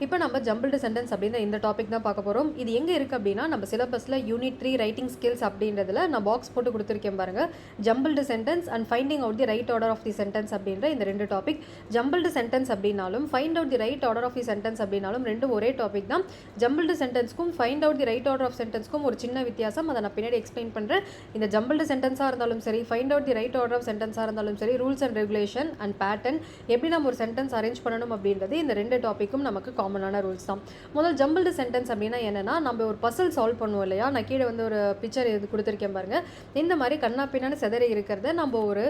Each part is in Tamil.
இப்போ நம்ம ஜம்பிள்டு சென்டென்ஸ் அப்படின்ற இந்த டாபிக் தான் பார்க்க போகிறோம். இது எங்கே இருக்குது அப்படின்னா நம்ம சிலபஸில் யூனிட் 3 ரைட்டிங் ஸ்கில்ஸ் அப்படின்றதுல நான் பாக்ஸ் போட்டு கொடுத்துருக்கேன் பாருங்கள். Jumbled sentence and finding out the right order of the sentence அப்படின்ற இந்த ரெண்டு டாபிக். ஜம்பிள்டு சென்டென்ஸ் அப்படின்னாலும் find out the right order of the sentence அப்படின்னாலும் ரெண்டும் ஒரே டாபிக் தான். ஜம்பிள்டு சென்டென்ஸ்க்கும் find out the right order of சென்டென்ஸ்க்கும் ஒரு சின்ன வித்தியாசம், அதை நான் பின்னாடி எக்ஸ்பிளைன் பண்ணுறேன். இந்த ஜம்பிள்டு சென்டென்ஸாக இருந்தாலும் சரி, find out the right order of சென்டென்ஸாக இருந்தாலும் சரி, rules and regulation and pattern எப்படி நம்ம ஒரு சென்டென்ஸ் அரேஞ்ச் பண்ணணும் அப்படின்றது இந்த ரெண்டு டாப்பிக்கும் நமக்கு காமனான ரூல்ஸ் தான். முதல் ஜம்பிள்டு சென்டென்ஸ் அப்படின்னா என்னன்னா, நம்ம ஒரு பசில் சால்வ் பண்ணுவோம் இல்லையா. நான் கீழே வந்து ஒரு பிக்சர் இது கொடுத்துருக்கேன் பாருங்க. இந்த மாதிரி கண்ணா பின்னான்னு செதறி இருக்கிறத நம்ம ஒரு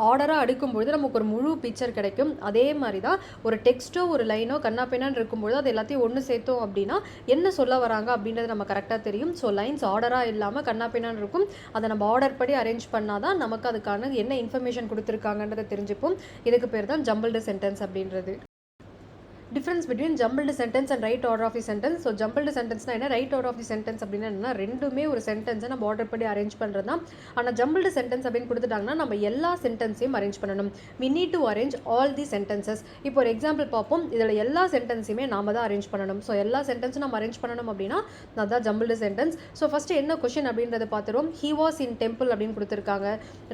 ஆர்டராக அடுக்கும்பொழுது நமக்கு ஒரு முழு பிக்சர் கிடைக்கும். அதே மாதிரி தான் ஒரு டெக்ஸ்ட்டோ ஒரு லைனோ கண்ணா பின்னான்னு இருக்கும்பொழுது அது எல்லாத்தையும் ஒன்று சேர்த்தோம் அப்படின்னா என்ன சொல்ல வராங்க அப்படின்றது நம்ம கரெக்டாக தெரியும். ஸோ லைன்ஸ் ஆர்டராக இல்லாமல் கண்ணா பின்னான்னு இருக்கும். அதை நம்ம ஆர்டர் படி அரேஞ்ச் பண்ணாதான் நமக்கு அதுக்கான என்ன இன்ஃபர்மேஷன் கொடுத்துருக்காங்கன்றதை தெரிஞ்சுப்போம். இதுக்கு பேர் தான் ஜம்பிள்டு சென்டென்ஸ் அப்படின்றது. Difference between jumbled sentence and right order of the sentence. So jumbled சென்டென்ஸ்னா என்ன, right order of the sentence அப்படின்னா என்ன, ரெண்டுமே ஒரு சென்டென்ஸை நம்ம ஆர்டர் படி அரேஞ்ச் பண்ணுறது தான். ஆனால் ஜம்பிள்டு சென்டென்ஸ் அப்படின்னு கொடுத்துட்டாங்கன்னா நம்ம எல்லா சென்டென்ஸையும் அரேஞ்ச் பண்ணணும். We need to arrange all the sentences. இப்போ ஒரு எக்ஸாம்பிள் பார்ப்போம். இதில் எல்லா சென்டென்ஸையுமே நாம தான் அரேஞ்ச் பண்ணணும். ஸோ எல்லா சென்டென்ஸும் நம்ம அரேஞ்ச் பண்ணணும் அப்படின்னா அதுதான் ஜம்பிள்டு சென்டென்ஸ். ஸோ ஃபஸ்ட்டு என்ன கொஸ்டின் அப்படின்றத பார்த்துருவோம். ஹி வாஸ் இன் டெம்பிள் அப்படின்னு கொடுத்துருக்காங்க.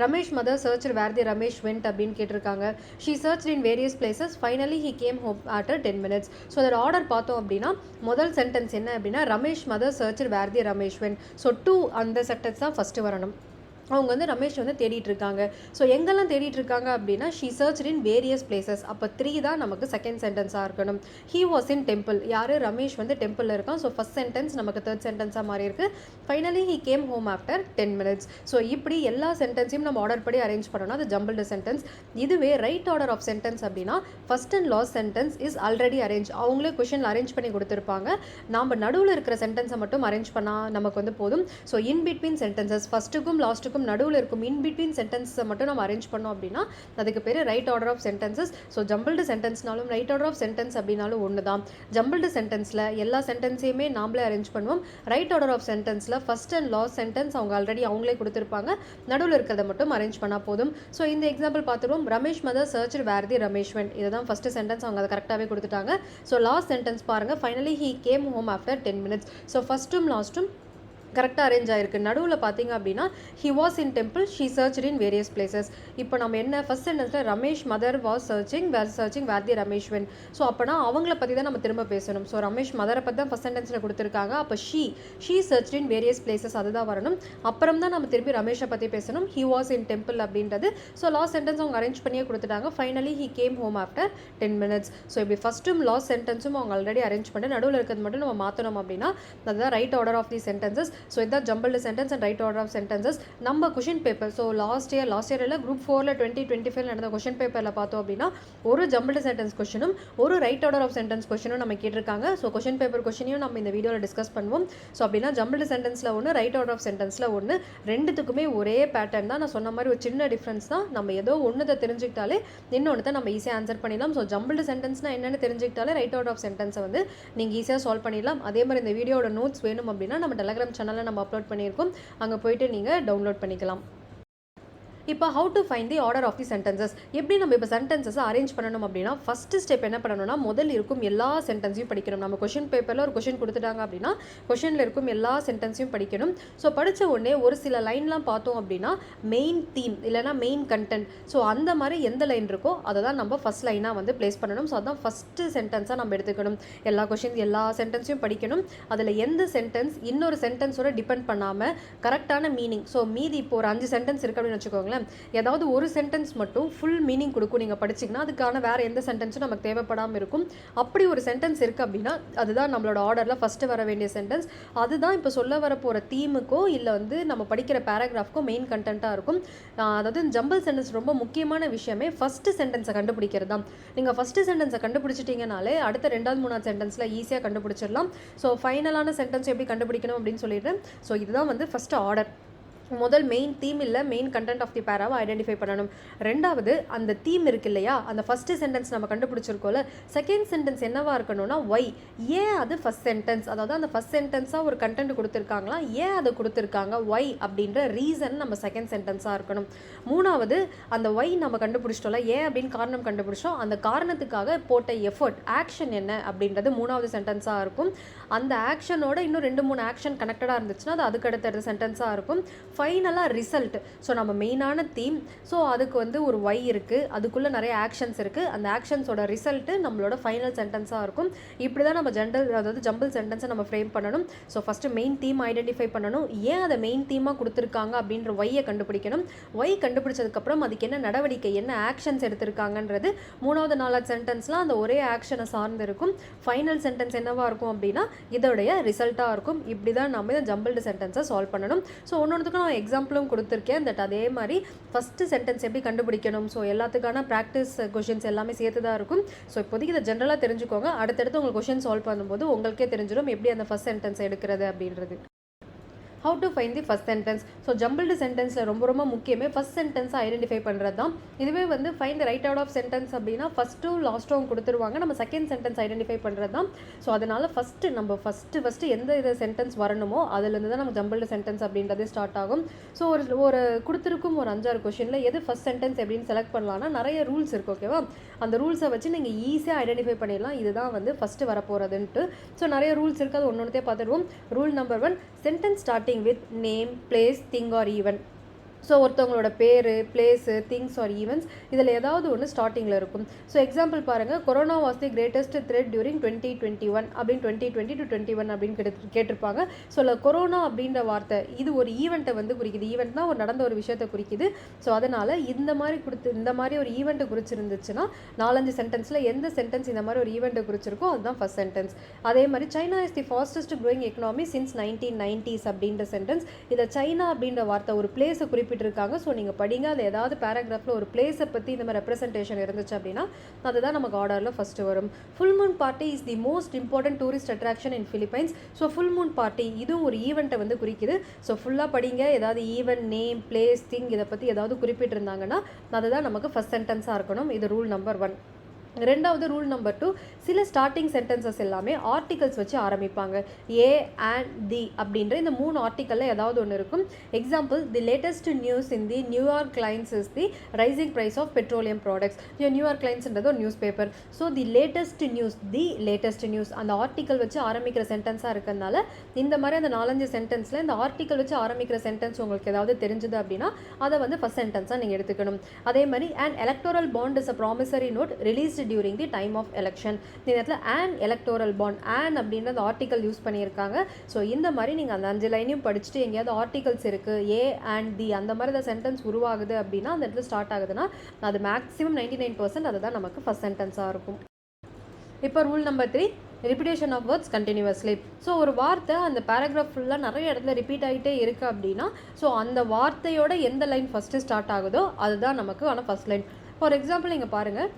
Ramesh mother search where the Ramesh went அப்படின்னு கேட்டிருக்காங்க. She search in various places, finally he came home after 10 minutes. So அதோட ஆர்டர் பார்த்தோம் அப்படின்னா முதல் சென்டென்ஸ் என்ன அப்படின்னா Ramesh mother search where the Ramesh went. So டூ அந்த சென்டென்ஸ் தான் ஃபஸ்ட்டு வரணும். அவங்க வந்து ரமேஷ் வந்து தேடிட்டு இருக்காங்க. ஸோ எங்கெல்லாம் தேடிட்டு இருக்காங்க அப்படின்னா she search in various places. அப்போ 3 தான் நமக்கு செகண்ட் சென்டென்ஸாக இருக்கணும். ஹீ வாஸ் இன் டெம்பிள், யார் ரமேஷ் வந்து டெம்பிளில் இருக்கான். ஸோ ஃபஸ்ட் சென்டென்ஸ் நமக்கு தேர்ட் சென்டென்ஸாக மாறி இருக்கு. Finally he came home after 10 minutes. So இப்படி எல்லா சென்டென்ஸையும் நம்ம ஆர்டர் படி அரேஞ்ச் பண்ணணும். அது ஜம்பிள்டு சென்டென்ஸ். இதுவே ரைட் ஆர்டர் ஆஃப் சென்டென்ஸ் அப்படின்னா first and last sentence is already arrange. அவங்களே கொஷனில் அரேஞ்ச் பண்ணி கொடுத்துருப்பாங்க. நாம் நடுவில் இருக்கிற சென்டென்ஸை மட்டும் அரேஞ்ச் பண்ணால் நமக்கு வந்து போதும். ஸோ இன் பிட்வீன் சென்டென்சஸ் ஃபஸ்ட்டுக்கும் லாஸ்ட்டுக்கும் நடுவில் இருக்கும் இன் பிட்வீன் சென்டென்ஸை மட்டும் நம்ம அரேஞ்ச் பண்ணோம் அப்படின்னா அதுக்கு பேர் right order of sentences. So jumbled சென்டென்ஸ்னாலும் ரைட் ஆர்டர் ஆஃப் சென்டென்ஸ் அப்படின்னாலும் ஒன்று தான். ஜம்பிள்டு சென்டென்ஸில் எல்லா சென்டென்ஸையுமே நாமளே அரேஞ்ச் பண்ணுவோம். ரைட் ஆர்டர் ஆஃப் சென்டென்ஸில் ஃபர்ஸ்ட் அண்ட் லாஸ்ட் சென்டென்ஸ் அவங்க ஆல்ரெடி அவங்களே கொடுத்துருப்பாங்க. நடுவில் இருக்கிறத மட்டும் அரேஞ்ச் பண்ணால் போதும். ஸோ இந்த எக்ஸாம்பிள் பார்த்துருவோம். Ramesh mother search where the Ramesh went. இதுதான் ஃபர்ஸ்ட் சென்டென்ஸ், அவங்க அதை கரெக்டாகவே கொடுத்துட்டாங்க. ஸோ லாஸ்ட் சென்டென்ஸ் பாருங்கள், finally he came home after 10 minutes. So ஃபர்ஸ்ட்டும் லாஸ்ட்டும் கரெக்டாக அரேஞ்ச் ஆயிருக்கு. நடுவில் பார்த்தீங்க அப்படின்னா he was in temple, she search in various places. இப்போ நம்ம என்ன ஃபர்ஸ்ட் சென்டென்ஸில் Ramesh mother was searching where the Ramesh went. So அப்போனா அவங்கள பற்றி தான் நம்ம திரும்ப பேசணும். ஸோ ரமேஷ் மதரை பற்றி தான் ஃபர்ஸ்ட் சென்டென்ஸில் கொடுத்துருக்காங்க. அப்போ she search in various places அதுதான் வரணும். அப்புறம் தான் நம்ம திருப்பி ரமேஷை பற்றி பேசணும். ஹி வாஸ் இன் டெம்பிள் அப்படின்றது. ஸோ லாஸ்ட் சென்டென்ஸ் அவங்க அரேஞ்ச் பண்ணியே கொடுத்துட்டாங்க. Finally he came home after 10 minutes. So இப்படி ஃபர்ஸ்ட்டும் லாஸ்ட் சென்டென்ஸும் அவங்க ஆல்ரெடி அரேஞ்ச் பண்ணி நடுவில் இருக்கிறது மட்டும் நம்ம மாற்றணும் அப்படின்னா அதுதான் right order of the sentences. So இதான் jumbled sentence and right order of sentences. நம்ம question paper so last year இல்லை குரூப் 4ல் 2025 நடந்த கொஷின் பேப்பரில் பார்த்தோம் அப்படின்னா ஒரு ஜம்பிள்டு சென்டென்ஸ் கொஷினும் ஒரு ரைட் ஆர்டர் ஆஃப் சென்டென்ஸ் கொஷினும் நம்ம கேட்டிருக்காங்க. ஸோ கொஷின் பேப்பர் கொஷினையும் நம்ம இந்த வீடியோவில் டிஸ்கஸ் பண்ணுவோம். ஸோ அப்படின்னா ஜம்பிள்டு சென்டென்ஸில் ஒன்று, ரைட் ஆர்டர் ஆஃப் சென்டென்ஸில் ஒன்று, ரெண்டுத்துக்குமே ஒரே பேட்டர்ன் தான். நான் சொன்ன மாதிரி ஒரு சின்ன டிஃப்ரென்ஸ் தான். நம்ம ஏதோ ஒன்றுத்தை தெரிஞ்சுக்கிட்டாலே இன்னொன்று தான் நம்ம ஈஸியாக ஆன்சர் பண்ணிடலாம். ஸோ ஜம்பிள்டு சென்டென்ஸ்னால் என்னென்னு தெரிஞ்சுக்கிட்டாலே ரைட் ஆர்டர் ஆஃப் சென்டென்ஸை வந்து நீங்கள் ஈஸியாக சால்வ் பண்ணிடலாம். அதே மாதிரி இந்த வீடியோட நோட்ஸ் வேணும் அப்படின்னா நம்ம டெலிகிராம் சேனலில் நம்ம அப்லோட் பண்ணியிருக்கோம். அங்கே போயிட்டு நீங்கள் டவுன்லோட் பண்ணிக்கலாம். இப்போ how to find the order of the sentences. எப்படி நம்ம இப்போ சென்டென்சஸை அரேஞ்ச் பண்ணணும் அப்படின்னா ஃபஸ்ட்டு ஸ்டெப் என்ன பண்ணணும்னா முதல் இருக்கும் எல்லா சென்டென்ஸையும் படிக்கணும். நம்ம கொஷின் பேப்பரில் ஒரு கொஷின் கொடுத்துட்டாங்க அப்படின்னா கொஷினில் இருக்கும் எல்லா சென்டென்ஸையும் படிக்கணும். ஸோ படித்த உடனே ஒரு சில லைன்லாம் பார்த்தோம் அப்படின்னா மெயின் தீம் இல்லைனா மெயின் கண்டென்ட், ஸோ அந்த மாதிரி எந்த லைன் இருக்கோ அதை தான் நம்ம ஃபஸ்ட் லைனாக வந்து பிளேஸ் பண்ணணும். ஸோ அதுதான் ஃபஸ்ட்டு சென்டென்ஸாக நம்ம எடுத்துக்கணும். எல்லா சென்டென்ஸையும் படிக்கணும். அதில் எந்த சென்டென்ஸ் இன்னொரு சென்டென்ஸோட டிபெண்ட் பண்ணாமல் கரெக்டான மீனிங். ஸோ மீதி இப்போ ஒரு 5 சென்டென்ஸ் இருக்குது அப்படின்னு வச்சுக்கோங்க. ஏதாவது ஒரு சென்டென்ஸ் மட்டும் ஃபுல் மீனிங் கொடுக்கும் நீங்கள் படிச்சிங்கன்னா அதுக்கான வேறு எந்த சென்டென்ஸும் நமக்கு தேவைப்படாமல் இருக்கும். அப்படி ஒரு சென்டென்ஸ் இருக்குது அப்படின்னா அதுதான் நம்மளோட ஆர்டரில் ஃபஸ்ட்டு வர வேண்டிய சென்டென்ஸ். அதுதான் இப்போ சொல்ல வர போகிற தீமுக்கோ இல்லை வந்து நம்ம படிக்கிற பேராகிராஃப்க்கோ மெயின் கண்டென்ட்டாக இருக்கும். அதாவது ஜம்பிள் சென்டென்ஸ் ரொம்ப முக்கியமான விஷயமே ஃபஸ்ட்டு சென்டென்ஸை கண்டுபிடிக்கிறது தான். நீங்கள் ஃபஸ்ட்டு சென்டென்ஸை கண்டுபிடிச்சிட்டிங்கனாலே அடுத்த 2வது 3வது சென்டென்ஸில் ஈஸியாக கண்டுபிடிச்சிடலாம். ஸோ ஃபைனலான சென்டென்ஸ் எப்படி கண்டுபிடிக்கணும் அப்படின்னு சொல்லிடுறேன். ஸோ இதுதான் வந்து ஃபஸ்ட்டு ஆர்டர். முதல் மெயின் தீம் இல்லை மெயின் கண்டென்ட் ஆஃப் தி பேராவை ஐடென்டிஃபை பண்ணணும். ரெண்டாவது அந்த தீம் இருக்கு இல்லையா, அந்த ஃபஸ்ட்டு சென்டென்ஸ் நம்ம கண்டுபிடிச்சிருக்கோம்ல, செகண்ட் சென்டென்ஸ் என்னவா இருக்கணும்னா ஒய், ஏன் அது ஃபஸ்ட் சென்டென்ஸ், அதாவது அந்த ஃபஸ்ட் சென்டென்ஸாக ஒரு கண்டென்ட் கொடுத்துருக்காங்களா, ஏன் அதை கொடுத்துருக்காங்க, ஒய் அப்படின்ற ரீசன் நம்ம செகண்ட் சென்டென்ஸாக இருக்கணும். மூணாவது அந்த ஒய் நம்ம கண்டுபிடிச்சிட்டோம்ல, ஏன் அப்படின்னு காரணம் கண்டுபிடிச்சோம், அந்த காரணத்துக்காக போட்ட எஃபர்ட் ஆக்ஷன் என்ன அப்படின்றது மூணாவது சென்டென்ஸாக இருக்கும். அந்த ஆக்ஷனோட இன்னும் 2-3 ஆக்ஷன் கனெக்டடாக இருந்துச்சுன்னா அது அதுக்கு அடுத்த சென்டென்ஸாக இருக்கும். ஃபைனலாக ரிசல்ட், ஸோ நம்ம மெயினான தீம், ஸோ அதுக்கு வந்து ஒரு ஒய் இருக்குது, அதுக்குள்ளே நிறைய ஆக்ஷன்ஸ் இருக்குது, அந்த ஆக்ஷன்ஸோட ரிசல்ட்டு நம்மளோட ஃபைனல் சென்டென்ஸாக இருக்கும். இப்படி தான் நம்ம அதாவது ஜம்பிள் சென்டென்ஸை நம்ம ஃப்ரேம் பண்ணணும். So first main theme identify பண்ணணும், ஏன் அதை மெயின் தீமாக கொடுத்துருக்காங்க அப்படின்ற ஒய்யை கண்டுபிடிக்கணும். ஒய் கண்டுபிடிச்சதுக்கப்புறம் அதுக்கு என்ன நடவடிக்கை, என்ன ஆக்ஷன்ஸ் எடுத்திருக்காங்கன்றது மூணாவது 4வது சென்டென்ஸ்லாம் அந்த ஒரே ஆக்ஷனை சார்ந்து இருக்கும். ஃபைனல் சென்டென்ஸ் என்னவாக இருக்கும் அப்படின்னா இதோடைய ரிசல்ட்டாக இருக்கும். இப்படி தான் நம்ம இந்த ஜம்பிள்டு சென்டென்ஸை சால்வ் பண்ணணும். ஸோ ஒன்னொன்றுக்கும் நான் எக்ஸாம்பிளும் கொடுத்துருக்கேன். தட் அதே மாதிரி ஃபஸ்ட்டு சென்டென்ஸ் எப்படி கண்டுபிடிக்கணும், ஸோ எல்லாத்துக்கான ப்ராக்டிஸ் கொஷின்ஸ் எல்லாமே சேர்த்து தான் இருக்கும். ஸோ இப்போதைக்கு இதை ஜென்ரலாக தெரிஞ்சுக்கோங்க. அடுத்தடுத்து உங்களுக்கு கொஷின் சால்வ் பண்ணும்போது உங்களுக்கே தெரிஞ்சிடும் எப்படி அந்த ஃபஸ்ட் சென்டென்ஸ் எடுக்கிறது அப்படின்றது. how to find the first sentence. So jumbled சென்டென்ஸில் ரொம்ப முக்கியமே ஃபஸ்ட் சென்டென்ஸை ஐடென்டிஃபை பண்ணுறது தான். இதுவே வந்து find the right out of sentence அப்படின்னா ஃபஸ்ட்டும் லாஸ்ட்டும் கொடுத்துருவாங்க, நம்ம செகண்ட் சென்டென்ஸ் ஐடென்டிஃபை பண்ணுறது தான். ஸோ அதனால் நம்ம ஃபஸ்ட்டு எந்த இது சென்டென்ஸ் வரணுமோ அதுலேருந்து தான் நம்ம ஜம்பிள்டு சென்டென்ஸ் அப்படின்றதே ஸ்டார்ட் ஆகும். ஸோ ஒரு கொடுத்துருக்கும் ஒரு 5-6 கொஷினில் எது ஃபஸ்ட் சென்டென்ஸ் எப்படின்னு செலக்ட் பண்ணலாம்னா நிறைய ரூல்ஸ் இருக்குது. ஓகேவா, அந்த ரூல்ஸை வச்சு நீங்கள் ஈஸியாக ஐடென்டிஃபை பண்ணிடலாம் இதுதான் வந்து ஃபஸ்ட்டு வரப்போகிறதுன்ட்டு. ஸோ நிறைய ரூல்ஸ் இருக்குது, அது ஒன்றே பார்த்துடுவோம். Rule number 1, sentence starting with name, place, thing or event. So ஒருத்தவங்களோட பேர், பிளேஸு, திங்ஸ் ஆர் ஈவெண்ட்ஸ் இதில் ஏதாவது ஒன்று ஸ்டார்டிங்கில் இருக்கும். ஸோ எக்ஸாம்பிள் பாருங்கள், corona was the greatest thread during 2021 அப்படின்னு 2020 to 2021 அப்படின்னு கேட்டிருப்பாங்க. ஸோ இல்லை கொரோனா அப்படின்ற வார்த்தை இது ஒரு ஈவெண்ட்டை வந்து குறிக்குது. ஈவெண்ட்னா ஒரு நடந்த ஒரு விஷயத்தை குறிக்குது. ஸோ அதனால் இந்த மாதிரி ஒரு ஈவெண்ட்டை குறிச்சிருந்துச்சுன்னா 4-5 சென்டென்ஸில் எந்த சென்டென்ஸ் இந்த மாதிரி ஒரு ஈவெண்ட்டை குறிச்சிருக்கோ அதுதான் ஃபஸ்ட் சென்டென்ஸ். அதே மாதிரி China is the fastest growing economy since 1990s அப்படின்ற சென்டென்ஸ். இதை சைனா அப்படின்ற வார்த்தை ஒரு பிளேஸை குறிப்பிட்டிருக்காங்க. ஸோ நீங்கள் படிங்க, அது ஏதாவது பேராகிராஃபில் ஒரு பிளேஸை பற்றி இந்த மாதிரி ரெப்ரசன்டேஷன் இருந்துச்சு அப்படின்னா அதுதான் நமக்கு ஆர்டரில் ஃபஸ்ட்டு வரும். Full Moon party is the most important tourist attraction in Philippines. So full Moon party இதுவும் ஒரு ஈவெண்ட்டை வந்து குறிக்குது. ஸோ ஃபுல்லாக படிங்க, ஏதாவது ஈவெண்ட், நேம், பிளேஸ், திங் இதை பற்றி ஏதாவது குறிப்பிட்டிருந்தாங்கன்னா அதுதான் நமக்கு ஃபஸ்ட் சென்டென்ஸாக இருக்கணும். இது ரூல் நம்பர் 1. ரெண்டாவது ரூல் நம்பர் 2, சில ஸ்டார்டிங் சென்டென்சஸ் எல்லாமே ஆர்டிகல்ஸ் வச்சு ஆரம்பிப்பாங்க. ஏ அண்ட் தி அப்படின்ற இந்த 3 ஆர்டிக்கலில் ஏதாவது ஒன்று இருக்கும். Example, the latest news in the New York lines is the rising price of petroleum products. New York லைன்ஸ்ன்றது ஒரு newspaper. So the latest news அந்த ஆர்டிக்கல் வச்சு ஆரம்பிக்கிற சென்டென்ஸாக இருக்கிறதுனால இந்த மாதிரி அந்த 4-5 சென்டென்ஸில் இந்த ஆர்டிக்கல் வச்சு ஆரம்பிக்கிற சென்டென்ஸ் உங்களுக்கு ஏதாவது தெரிஞ்சது அப்படின்னா அதை வந்து ஃபஸ்ட் சென்டென்ஸாக நீங்கள் எடுத்துக்கணும். அதே மாதிரி and electoral bond is a promissory note released during the time of election. இந்த இடத்துல an electoral bond an அப்படின்ற அந்த ஆர்டிக்கல் யூஸ் பண்ணியிருக்காங்க. ஸோ இந்த மாதிரி நீங்கள் அந்த 5 லைனையும் படிச்சுட்டு எங்கேயாவது ஆர்டிகல்ஸ் இருக்குது ஏ அண்ட் தி அந்த மாதிரி அந்த சென்டென்ஸ் உருவாகுது அப்படின்னா அந்த இடத்துல ஸ்டார்ட் ஆகுதுன்னா அது மேக்ஸிமம் 99% அதுதான் நமக்கு ஃபஸ்ட் சென்டென்ஸாக இருக்கும். இப்போ rule number 3, repetition of words continuously. So ஒரு வார்த்தை அந்த பேராகிராஃப் ஃபுல்லாக நிறைய இடத்துல ரிப்பீட் ஆகிட்டே இருக்குது அப்படின்னா ஸோ அந்த வார்த்தையோட எந்த லைன் ஃபஸ்ட்டு ஸ்டார்ட் ஆகுதோ அதுதான் நமக்கு ஆனால் ஃபஸ்ட் லைன். ஃபார் எக்ஸாம்பிள் நீங்கள் பாருங்கள்,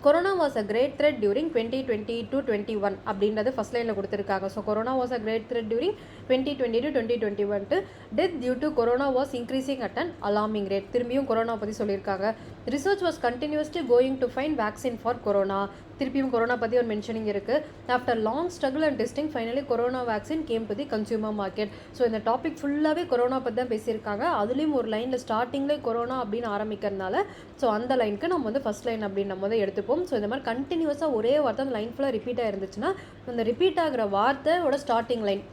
corona was a great threat during 2020 to 2021 அப்படின்றது ஃபஸ்ட் லைனில் கொடுத்துருக்காங்க. So corona was a great threat during 2020 to 2021. Death due to corona was increasing at an alarming rate. திரும்பியும் கொரோனா பற்றி சொல்லியிருக்காங்க. Research was continuously going to find vaccine for corona. திருப்பியும் கொரோனா பற்றி ஒரு மென்ஷனிங் இருக்குது. After long struggle and testing finally corona vaccine came to the consumer market. So இந்த டாபிக் ஃபுல்லாகவே கொரோனா பற்றி தான் பேசியிருக்காங்க. அதுலேயும் ஒரு லைனில் ஸ்டார்டிங்லேயே கொரோனா அப்படின்னு ஆரம்பிக்கிறதுனால ஸோ அந்த லைனுக்கு நம்ம வந்து ஃபஸ்ட் லைன் அப்படின்னு நம்ம வந்து எடுத்துப்போம். ஸோ இந்த மாதிரி கண்டினியூஸாக ஒரே வார்த்தை அந்த லைன் ஃபுல்லாக ரிப்பீட் ஆகிருந்துச்சுன்னா அந்த ரிப்பீட் ஆகிற வார்த்தையோட ஸ்டார்டிங் லைன்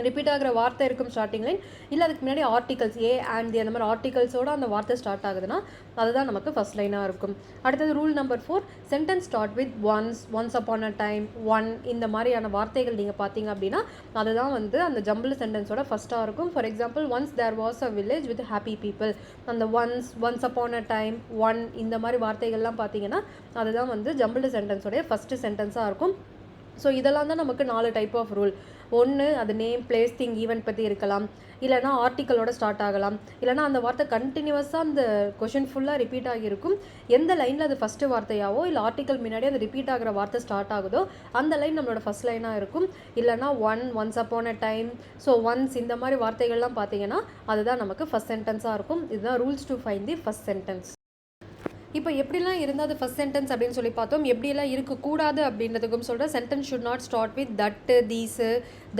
ரிப்பீட் ஆகிற வார்த்தை இருக்கும் ஸ்டார்டிங் லைன், இல்லை அதுக்கு முன்னாடி ஆர்டிகல்ஸ் ஏ அண்ட் தி அந்த மாதிரி ஆர்டிகல்ஸோட அந்த வார்த்தை ஸ்டார்ட் ஆகுதுன்னா அதுதான் நமக்கு ஃபஸ்ட் லைனாக இருக்கும். அடுத்தது rule number 4, sentence start with once upon a time, one இந்த மாதிரியான வார்த்தைகள் நீங்கள் பார்த்தீங்க அப்படின்னா அதுதான் வந்து அந்த ஜம்பிள் சென்டென்ஸோட ஃபஸ்ட்டாக இருக்கும். For example, once there was a village with happy people. அந்த once upon a time, one இந்த மாதிரி வார்த்தைகள்லாம் பார்த்தீங்கன்னா அதுதான் வந்து ஜம்பிள் சென்டென்ஸோடைய ஃபஸ்ட்டு சென்டென்ஸாக இருக்கும். ஸோ இதெல்லாம் தான் நமக்கு 4 டைப் ஆஃப் ரூல். ஒன்று அது நேம், பிளேஸ், திங், ஈவெண்ட் பற்றி இருக்கலாம், இல்லைனா ஆர்டிக்கலோட ஸ்டார்ட் ஆகலாம், இல்லைனா அந்த வார்த்தை கண்டினியூஸாக அந்த கொஷின் ஃபுல்லாக ரிப்பீட் ஆகியிருக்கும். எந்த லைனில் அது ஃபஸ்ட்டு வார்த்தையாவோ இல்லை ஆர்டிக்கல் முன்னாடி அது ரிப்பீட் ஆகிற வார்த்தை ஸ்டார்ட் ஆகுதோ அந்த லைன் நம்மளோட ஃபஸ்ட் லைனாக இருக்கும். இல்லைனா once upon a time, so once இந்த மாதிரி வார்த்தைகள்லாம் பார்த்தீங்கன்னா அதுதான் நமக்கு ஃபஸ்ட் சென்டென்ஸாக இருக்கும். இதுதான் rules to find the first sentence. இப்போ எப்படிலாம் இருந்தால் அது ஃபஸ்ட் சென்டென்ஸ் அப்படின்னு சொல்லி பார்த்தோம். எப்படியெல்லாம் இருக்கக்கூடாது அப்படின்றதுக்கும் சொல்கிறேன். Sentence should not start with தட்டு, தீஸு,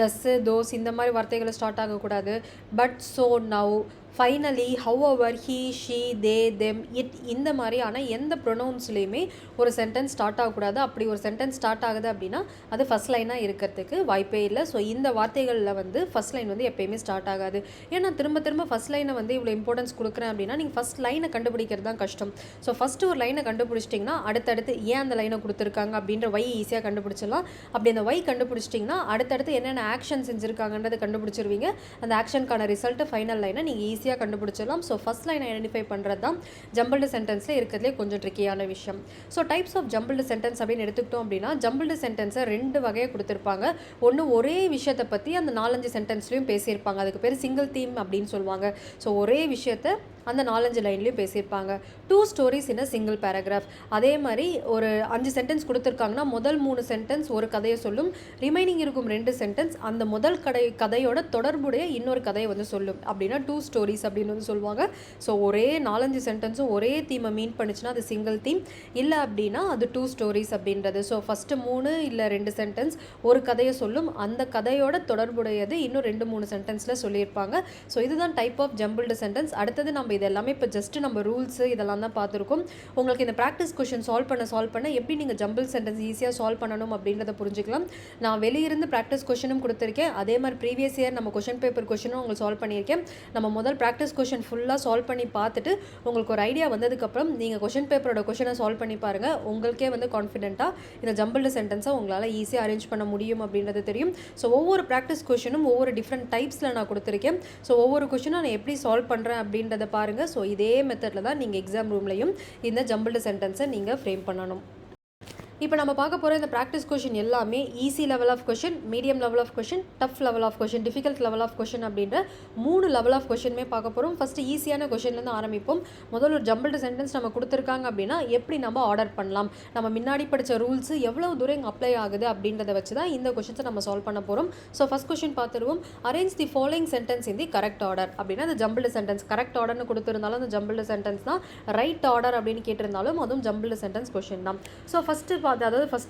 தஸ்ஸு, தோஸ் இந்த மாதிரி வார்த்தைகளை ஸ்டார்ட் ஆகக்கூடாது. But, so, now, finally, however, he, she, they, them, it இந்த மாதிரியான எந்த ப்ரொனவுன்ஸ்லேயுமே ஒரு சென்டென்ஸ் ஸ்டார்ட் ஆகக்கூடாது. அப்படி ஒரு சென்டென்ஸ் ஸ்டார்ட் ஆகுது அப்படின்னா அது ஃபஸ்ட் லைனாக இருக்கிறதுக்கு வாய்ப்பே இல்லை. ஸோ இந்த வார்த்தைகளில் வந்து ஃபஸ்ட் லைன் வந்து எப்போயுமே ஸ்டார்ட் ஆகாது. ஏன்னா திரும்ப திரும்ப ஃபஸ்ட் லைனை வந்து இவ்வளோ இம்பார்ட்டன்ஸ் கொடுக்குறேன் அப்படின்னா நீங்கள் ஃபஸ்ட் லைனை கண்டுபிடிக்கிறது தான் கஷ்டம். ஸோ ஃபஸ்ட்டு ஒரு லைனை கண்டுபிடிச்சிட்டிங்கன்னா அடுத்தடுத்து ஏன் அந்த லைனை கொடுத்துருக்காங்க அப்படின்ற வை ஈஸியாக கண்டுபிடிச்சிடலாம். அப்படி அந்த வை கண்டுபிடிச்சிட்டிங்கன்னா அடுத்தடுத்து என்னென்ன ஆக்ஷன் செஞ்சுருக்காங்கன்றதை கண்டுபிடிச்சிருவீங்க. அந்த ஆக்ஷனுக்கான ரிசல்ட்டு ஃபைனல் லைனை நீங்கள் ஈஸியாக கண்டுபிடிச்சிடலாம். ஸோ ஃபஸ்ட் லைன் ஐடென்டிஃபை பண்ணுறது தான் ஜம்பிள்டு சென்டென்ஸில் இருக்கிறதுலே கொஞ்சம் ட்ரிக்கியான விஷயம். So types of jumbled sentence அப்படின்னு எடுத்துக்கிட்டோம் அப்படின்னா ஜம்பிள்டு சென்டென்ஸை 2 வகையை கொடுத்துருப்பாங்க. ஒன்று ஒரே விஷயத்தை பற்றி அந்த 4-5 சென்டென்ஸ்லையும் பேசியிருப்பாங்க. அதுக்கு பேர் சிங்கிள் தீம் அப்படின்னு சொல்லுவாங்க. ஸோ ஒரே விஷயத்தை அந்த 4-5 லைன்லையும் பேசியிருப்பாங்க. 2 stories in a single paragraph. அதே மாதிரி ஒரு 5 சென்டென்ஸ் கொடுத்துருக்காங்கன்னா முதல் 3 சென்டென்ஸ் ஒரு கதையை சொல்லும். ரிமைனிங் இருக்கும் 2 சென்டென்ஸ் அந்த முதல் கதையோட தொடர்புடைய இன்னொரு கதையை வந்து சொல்லும். அப்படின்னா 2 ஸ்டோரிஸ் அப்படின்னு வந்து சொல்லுவாங்க. ஸோ ஒரே 4-5 சென்டென்ஸும் ஒரே தீமை மீன் பண்ணிச்சுன்னா அது சிங்கிள் தீம். இல்லை அப்படின்னா அது 2 ஸ்டோரிஸ் அப்படின்றது. ஸோ ஃபஸ்ட்டு 3 இல்லை 2 சென்டென்ஸ் ஒரு கதையை சொல்லும். அந்த கதையோட தொடர்புடையது இன்னும் 2-3 சென்டென்ஸில் சொல்லியிருப்பாங்க. ஸோ இதுதான் டைப் ஆஃப் ஜம்பிள்டு சென்டென்ஸ். அடுத்தது நம்ம இது எல்லாமே இப்போ ஜஸ்ட் நம்ம ரூல்ஸு இதெல்லாம் தான் பார்த்துருக்கோம். உங்களுக்கு இந்த ப்ராக்டிஸ் கொஷின் சால்வ் பண்ண எப்படி நீங்கள் ஜம்பிள் சென்டென்ஸ் ஈஸியாக சால்வ் பண்ணணும் அப்படின்றத புரிஞ்சுக்கலாம். நான் வெளியிருந்து ப்ராக்டிஸ் கொஷினும் கொடுத்துருக்கேன். அதே மாதிரி ப்ரீவியஸ் இயர் நம்ம கொஷின் பேப்பர் கொஷினும் உங்களுக்கு சால்வ் பண்ணியிருக்கேன். நம்ம முதல் ப்ராக்டிஸ் கொஷின் ஃபுல்லாக சால்வ் பண்ணி பார்த்துட்டு உங்களுக்கு ஒரு ஐடியா வந்ததுக்கப்புறம் நீங்கள் கொஷின் பேப்பரோட கொஷினை சால்வ் பண்ணி பாருங்கள். உங்களுக்கே வந்து கான்ஃபிடென்ட்டாக இந்த ஜம்பிள்டு சென்டென்ஸை உங்களால் ஈஸியாக அரேஞ்ச் பண்ண முடியும் அப்படின்றது தெரியும். ஸோ ஒவ்வொரு ப்ராக்டிஸ் கொஷினும் ஒவ்வொரு டிஃப்ரெண்ட் டைப்ஸில் நான் கொடுத்துருக்கேன். ஸோ ஒவ்வொரு கொஷினும் நான் எப்படி சால்வ் பண்ணுறேன் அப்படின்றத பாருங்கள். ஸோ இதே மெத்தடில் தான் நீங்கள் எக்ஸாம் ரூம்லையும் இந்த ஜம்பிள்டு சென்டென்ஸை நீங்கள் ஃப்ரேம் பண்ணணும். இப்போ நம்ம பார்க்க போகிற இந்த ப்ராக்டிஸ் கொஷின் எல்லாமே easy level of question, medium level of question, tough level of question, difficult level of question அப்படின்ற 3 லெவல் ஆஃப் கொஷினுமே பார்க்க போகிறோம். ஃபஸ்ட்டு ஈஸியான கொஷின்லேருந்து ஆரம்பிப்போம். முதல்ல ஒரு ஜம்பிள்டு சென்டென்ஸ் நம்ம கொடுத்துருக்காங்க அப்படின்னா எப்படி நம்ம ஆர்டர் பண்ணலாம், நம்ம முன்னாடி படித்த ரூல்ஸு எவ்வளோ தூரம் இங்கே அப்ளை ஆகுது அப்படின்றத வச்சு தான் இந்த கொஷின்ஸை நம்ம சால்வ் பண்ண போகிறோம். ஸோ ஃபஸ்ட் கொஷின் பார்த்துருவோம். Arrange the following sentence in the correct order அப்படின்னா அந்த ஜம்பிள்டு சென்டென்ஸ் கரெக்ட் ஆர்டர்னு கொடுத்துருந்தாலும் அந்த ஜம்பிள்டு சென்டென்ஸ் தான். ரைட் ஆர்டர் அப்படின்னு கேட்டிருந்தாலும் அதுவும் ஜம்பிள்டு சென்டென்ஸ் கொஷின் தான். ஸோ ஃபஸ்ட்டு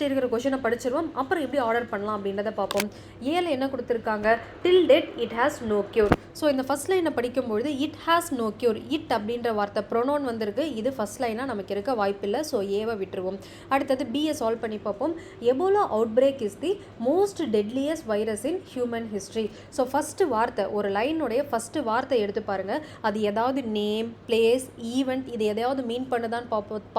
இருக்கிற கொஷினை படிச்சிருவோம். அப்புறம் எப்படி ஆர்டர் பண்ணலாம் அப்படின்றத பார்ப்போம். ஏல என்ன கொடுத்துருக்காங்க, till date it has no cure. So இந்த ஃபஸ்ட் லைனை படிக்கும்பொழுது it has no cure, it அப்படின்ற வார்த்தை ப்ரொனவுன் வந்திருக்கு. இது ஃபஸ்ட் லைனாக நமக்கு இருக்க வாய்ப்பில்லை. ஸோ ஏவை விட்டுருவோம். அடுத்தது பியை சால்வ் பண்ணி பார்ப்போம். Ebola outbreak is the most deadliest virus in human history. So first வார்த்தை ஒரு லைனுடைய ஃபஸ்ட்டு வார்த்தை எடுத்து பாருங்கள். அது ஏதாவது நேம், பிளேஸ், ஈவெண்ட் இது எதையாவது மீன் பண்ணுதான்னு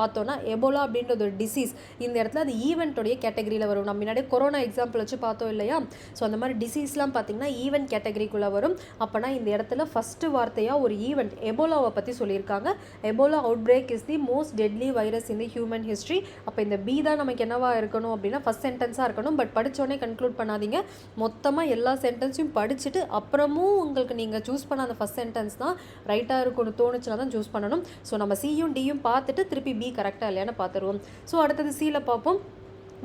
பார்த்தோன்னா எபோலா அப்படின்றது ஒரு டிசீஸ். இந்த இடத்துல அது ஈவெண்ட்டோடைய கேட்டகரியில் வரும். நம்ம முன்னாடி கொரோனா எக்ஸாம்பிள் வச்சு பார்த்தோம் இல்லையா. ஸோ அந்த மாதிரி டிசீஸ்லாம் பார்த்தீங்கன்னா ஈவெண்ட் கேட்டகரிக்குள்ளே வரும். அப்போனா இந்த இடத்துல ஃபஸ்ட்டு வார்த்தையாக ஒரு ஈவெண்ட் எபோலாவை பற்றி சொல்லியிருக்காங்க. Ebola outbreak is the most deadly virus in the human history. அப்போ இந்த பி தான் நமக்கு என்னவா இருக்கணும் அப்படின்னா ஃபஸ்ட் சென்டென்ஸாக இருக்கணும். பட் படித்தோடனே கன்க்ளூட் பண்ணாதீங்க. மொத்தமாக எல்லா சென்டென்ஸையும் படிச்சுட்டு அப்புறமும் உங்களுக்கு நீங்கள் சூஸ் பண்ண அந்த ஃபஸ்ட் சென்டென்ஸ் தான் ரைட்டாக இருக்கும்னு தோணுச்சுன்னா தான் சூஸ் பண்ணணும். ஸோ நம்ம சியும் டியும் பார்த்துட்டு திருப்பி பி கரெக்டாக இல்லையான்னு பார்த்துருவோம். ஸோ அடுத்தது சியில் பார்ப்போம்.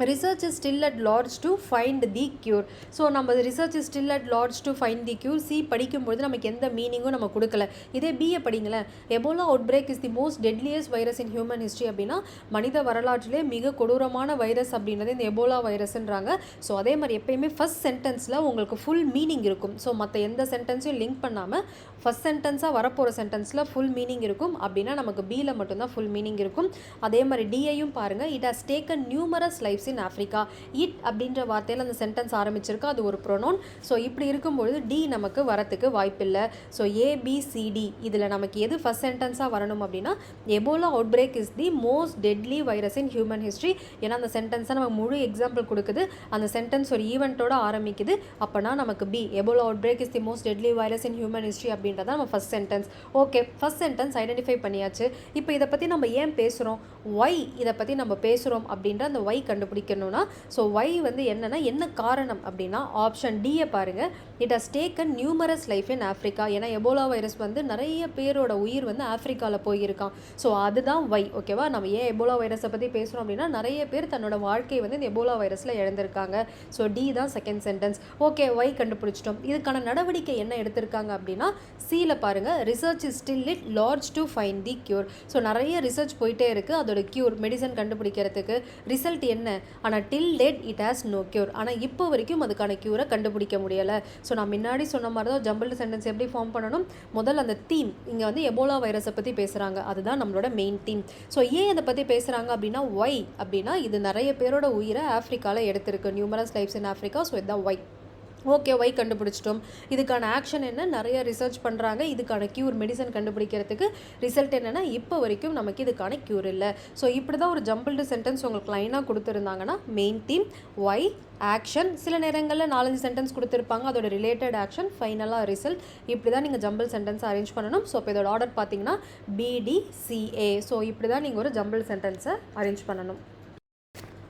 research is still at large to find the cure. So நம்ம research is still at large to find the cure. C படிக்கும்பொழுது நமக்கு எந்த மீனிங்கும் நம்ம கொடுக்கல. இதே பிஏ படிங்களேன். Ebola outbreak is the most deadliest virus in human history அப்படின்னா மனித வரலாற்றிலே மிக கொடூரமான வைரஸ் அப்படின்றது இந்த எபோலா வைரஸ்ன்றாங்க. ஸோ அதே மாதிரி எப்பயுமே ஃபஸ்ட் சென்டென்ஸில் உங்களுக்கு ஃபுல் மீனிங் இருக்கும். ஸோ மற்ற எந்த சென்டென்ஸையும் லிங்க் பண்ணாமல் ஃபஸ்ட் சென்டென்ஸாக வரப்போகிற சென்டென்ஸில் ஃபுல் மீனிங் இருக்கும். அப்படின்னா நமக்கு பியில் மட்டும்தான் ஃபுல் மீனிங் இருக்கும். அதே மாதிரி டிஐயும் பாருங்கள். It has taken numerous lifes in Africa. It அப்படின்ற வார்த்தையில் அந்த சென்டென்ஸ் ஆரம்பிச்சிருக்கு. அது ஒரு ப்ரொனவுன். ஸோ இப்படி இருக்கும்பொழுது டி நமக்கு வரத்துக்கு வாய்ப்பில்லை. ஸோ ஏபிசிடி இதில் நமக்கு எது ஃபஸ்ட் சென்டென்ஸாக வரணும் அப்படின்னா Ebola outbreak is the most deadly virus in human history. ஏன்னா அந்த சென்டென்ஸை நமக்கு முழு எக்ஸாம்பிள் கொடுக்குது. அந்த சென்டென்ஸ் ஒரு ஈவெண்ட்டோட ஆரம்பிக்குது. அப்போனா நமக்கு B Ebola outbreak is the most deadly virus in human history அப்படின்றத நம்ம first sentence. Okay, first sentence identify பண்ணியாச்சு. இப்போ இதை பற்றி நம்ம ஏன் பேசுகிறோம்? ஒய் இதை பற்றி நம்ம பேசுகிறோம் அப்படின்ற அந்த ஒய் கண்டுபிடிக்கணும்னா ஸோ ஒய் வந்து என்னென்னா என்ன காரணம் அப்படின்னா ஆப்ஷன் டியை பாருங்கள். It has taken numerous life in Africa. ஏன்னா எபோலா வைரஸ் வந்து நிறைய பேரோட உயிர் வந்து ஆஃப்ரிக்காவில் போயிருக்கான். ஸோ அதுதான் ஒய். ஓகேவா, நம்ம ஏன் எபோலா வைரஸை பற்றி பேசுகிறோம் அப்படின்னா நிறைய பேர் தன்னோட வாழ்க்கையை வந்து இந்த எபோலா வைரஸில் இழந்திருக்காங்க. ஸோ டி தான் செகண்ட் சென்டென்ஸ். ஓகே, ஒய் கண்டுபிடிச்சிட்டோம். இதுக்கான நடவடிக்கை என்ன எடுத்திருக்காங்க அப்படின்னா சியில் பாருங்கள். Research is still it large to find the cure. So நிறைய ரிசர்ச் போயிட்டே இருக்குது அதோட க்யூர் மெடிசன் கண்டுபிடிக்கிறதுக்கு. ரிசல்ட் என்ன ஆனால் till date it has no cure. ஆனால் இப்போ வரைக்கும் அதுக்கான க்யூரை கண்டுபிடிக்க முடியலை. ஸோ நான் முன்னாடி சொன்ன மாதிரி தான் ஜம்பிள்டு சென்டென்ஸ் எப்படி ஃபார்ம் பண்ணணும். முதல்ல அந்த தீம் இங்கே வந்து எபோலா வைரஸை பற்றி பேசுகிறாங்க, அதுதான் நம்மளோட மெயின் தீம். ஸோ ஏன் இதை பற்றி பேசுகிறாங்க அப்படின்னா ஒய் அப்படின்னா இது நிறைய பேரோட உயிரை ஆஃப்ரிக்காவில் எடுத்திருக்கு, numerous lifes in Africa. So இதுதான் ஒய். ஓகே, ஒய் கண்டுபிடிச்சிட்டோம். இதுக்கான ஆக்ஷன் என்ன, நிறைய ரிசர்ச் பண்ணுறாங்க, இதுக்கான க்யூர் மெடிசன் கண்டுபிடிக்கிறதுக்கு. ரிசல்ட் என்னென்னா இப்போ வரைக்கும் நமக்கு இதுக்கான க்யூர் இல்லை. ஸோ இப்படி தான் ஒரு ஜம்பிள்டு சென்டென்ஸ் உங்களுக்கு லைனாக கொடுத்துருந்தாங்கன்னா மெயின் தீம், ஒய், ஆக்ஷன், சில நேரங்களில் 4-5 சென்டென்ஸ் கொடுத்துருப்பாங்க, அதோட ரிலேட்டட் ஆக்ஷன், ஃபைனலாக ரிசல்ட். இப்படி தான் நீங்கள் ஜம்பிள் சென்டென்ஸ் அரேஞ்ச் பண்ணணும். ஸோ இப்போ இதோட ஆர்டர் பார்த்தீங்கன்னா BDCA. ஸோ இப்படி தான் நீங்கள் ஒரு ஜம்பிள் சென்டென்ஸை அரேஞ்ச் பண்ணணும்.